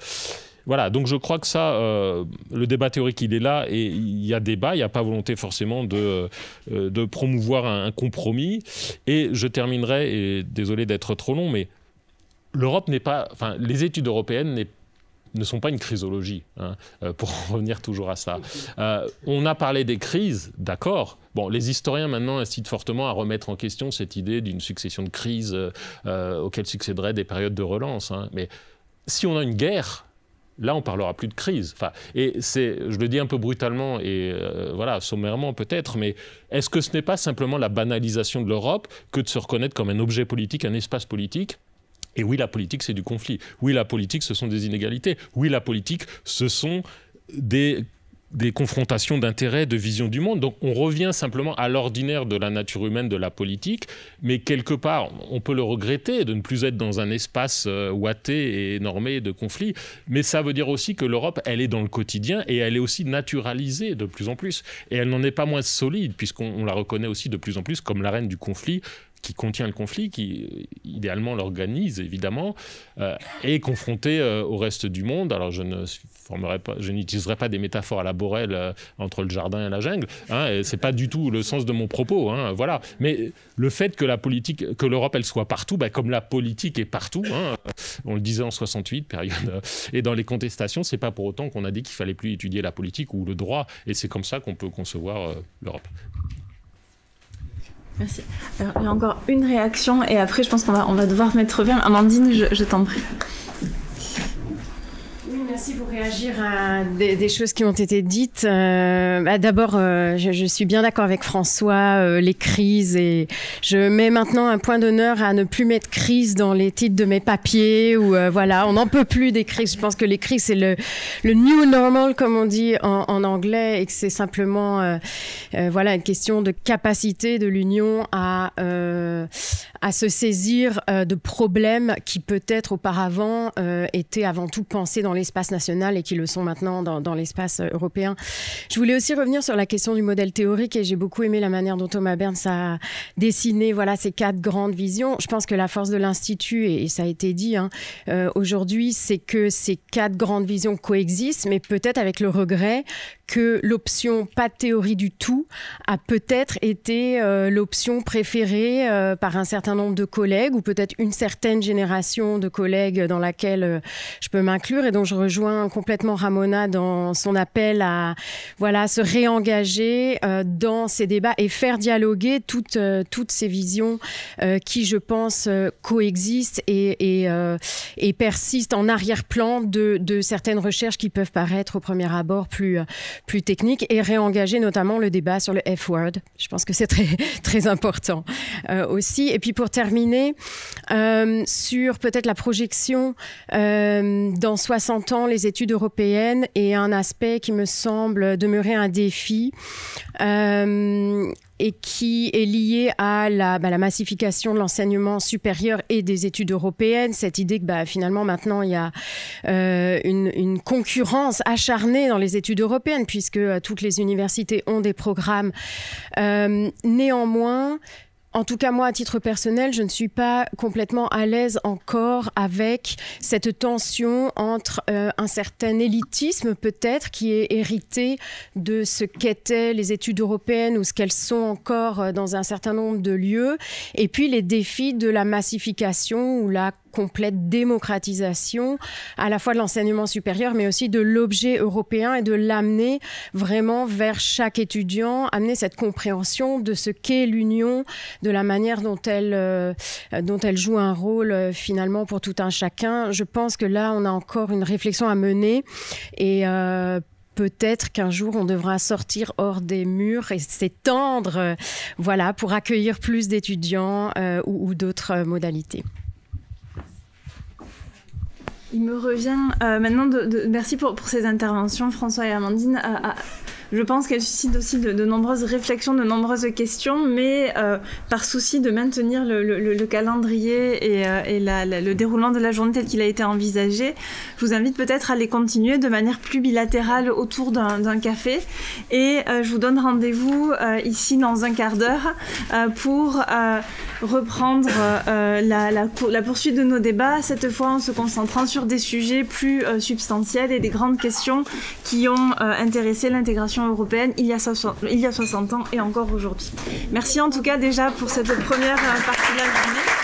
Voilà, donc je crois que ça, le débat théorique, il est là, et il y a débat, il n'y a pas volonté forcément de promouvoir un compromis. Et je terminerai, et désolé d'être trop long, mais l'Europe n'est pas... les études européennes ne sont pas une crisologie, pour revenir toujours à ça. On a parlé des crises, d'accord. Bon, les historiens maintenant incitent fortement à remettre en question cette idée d'une succession de crises auxquelles succéderaient des périodes de relance. Mais si on a une guerre, là, on parlera plus de crise. Enfin, et je le dis un peu brutalement et voilà, sommairement peut-être, mais est-ce que ce n'est pas simplement la banalisation de l'Europe que de se reconnaître comme un objet politique, un espace politique ? Et oui, la politique, c'est du conflit. Oui, la politique, ce sont des inégalités. Oui, la politique, ce sont des confrontations d'intérêts, de vision du monde. Donc on revient simplement à l'ordinaire de la nature humaine, de la politique, mais quelque part, on peut le regretter de ne plus être dans un espace ouaté et normé de conflits, mais ça veut dire aussi que l'Europe, elle est dans le quotidien et elle est aussi naturalisée de plus en plus. Et elle n'en est pas moins solide, puisqu'on la reconnaît aussi de plus en plus comme l'arène du conflit, qui contient le conflit, qui idéalement l'organise évidemment, est confronté au reste du monde. Alors je n'utiliserai pas des métaphores à la Borel entre le jardin et la jungle, hein, et c'est pas du tout le sens de mon propos, hein, voilà. Mais le fait que que l'Europe elle soit partout, comme la politique est partout, hein, on le disait en 68, période, et dans les contestations, c'est pas pour autant qu'on a dit qu'il fallait plus étudier la politique ou le droit, et c'est comme ça qu'on peut concevoir l'Europe. Merci. Alors, il y a encore une réaction et après je pense qu'on va devoir mettre bien. Amandine, je t'en prie. Merci pour réagir à des choses qui ont été dites. D'abord, je suis bien d'accord avec François, les crises, et je mets maintenant un point d'honneur à ne plus mettre crise dans les titres de mes papiers, ou voilà, on n'en peut plus des crises. Je pense que les crises, c'est le new normal, comme on dit en anglais, et que c'est simplement voilà, une question de capacité de l'Union à se saisir de problèmes qui peut-être auparavant étaient avant tout pensés dans l'espace national et qui le sont maintenant dans l'espace européen. Je voulais aussi revenir sur la question du modèle théorique, et j'ai beaucoup aimé la manière dont Thomas Berns a dessiné ces 4 grandes visions. Je pense que la force de l'Institut, et ça a été dit aujourd'hui, c'est que ces 4 grandes visions coexistent, mais peut-être avec le regret que l'option pas de théorie du tout a peut-être été l'option préférée par un certain nombre de collègues, ou peut-être une certaine génération de collègues dans laquelle je peux m'inclure, et dont je rejoins complètement Ramona dans son appel à se réengager dans ces débats et faire dialoguer toutes ces visions qui, je pense, coexistent et persistent en arrière-plan de certaines recherches qui peuvent paraître au premier abord plus techniques, et réengager notamment le débat sur le F-word. Je pense que c'est très, très important aussi. Et puis pour terminer, sur peut-être la projection dans 60 ans, les études européennes, et un aspect qui me semble demeurer un défi et qui est lié à la massification de l'enseignement supérieur et des études européennes. Cette idée que finalement maintenant il y a une concurrence acharnée dans les études européennes, puisque toutes les universités ont des programmes. Néanmoins, en tout cas, moi, à titre personnel, je ne suis pas complètement à l'aise encore avec cette tension entre un certain élitisme, peut-être, qui est hérité de ce qu'étaient les études européennes, ou ce qu'elles sont encore dans un certain nombre de lieux, et puis les défis de la massification ou la complète démocratisation à la fois de l'enseignement supérieur, mais aussi de l'objet européen, et de l'amener vraiment vers chaque étudiant, amener cette compréhension de ce qu'est l'Union, de la manière dont elle joue un rôle finalement pour tout un chacun. Je pense que là, on a encore une réflexion à mener, et peut-être qu'un jour, on devra sortir hors des murs et s'étendre pour accueillir plus d'étudiants ou d'autres modalités. Il me revient maintenant merci pour ces interventions, François et Amandine. Je pense qu'elles suscitent aussi de nombreuses réflexions, de nombreuses questions, mais par souci de maintenir le calendrier et le déroulement de la journée tel qu'il a été envisagé, je vous invite peut-être à les continuer de manière plus bilatérale autour d'un café. Et je vous donne rendez-vous ici dans un quart d'heure pour reprendre la poursuite de nos débats, cette fois en se concentrant sur des sujets plus substantiels et des grandes questions qui ont intéressé l'intégration européenne il y a 60 ans et encore aujourd'hui. Merci en tout cas déjà pour cette première partie de la journée.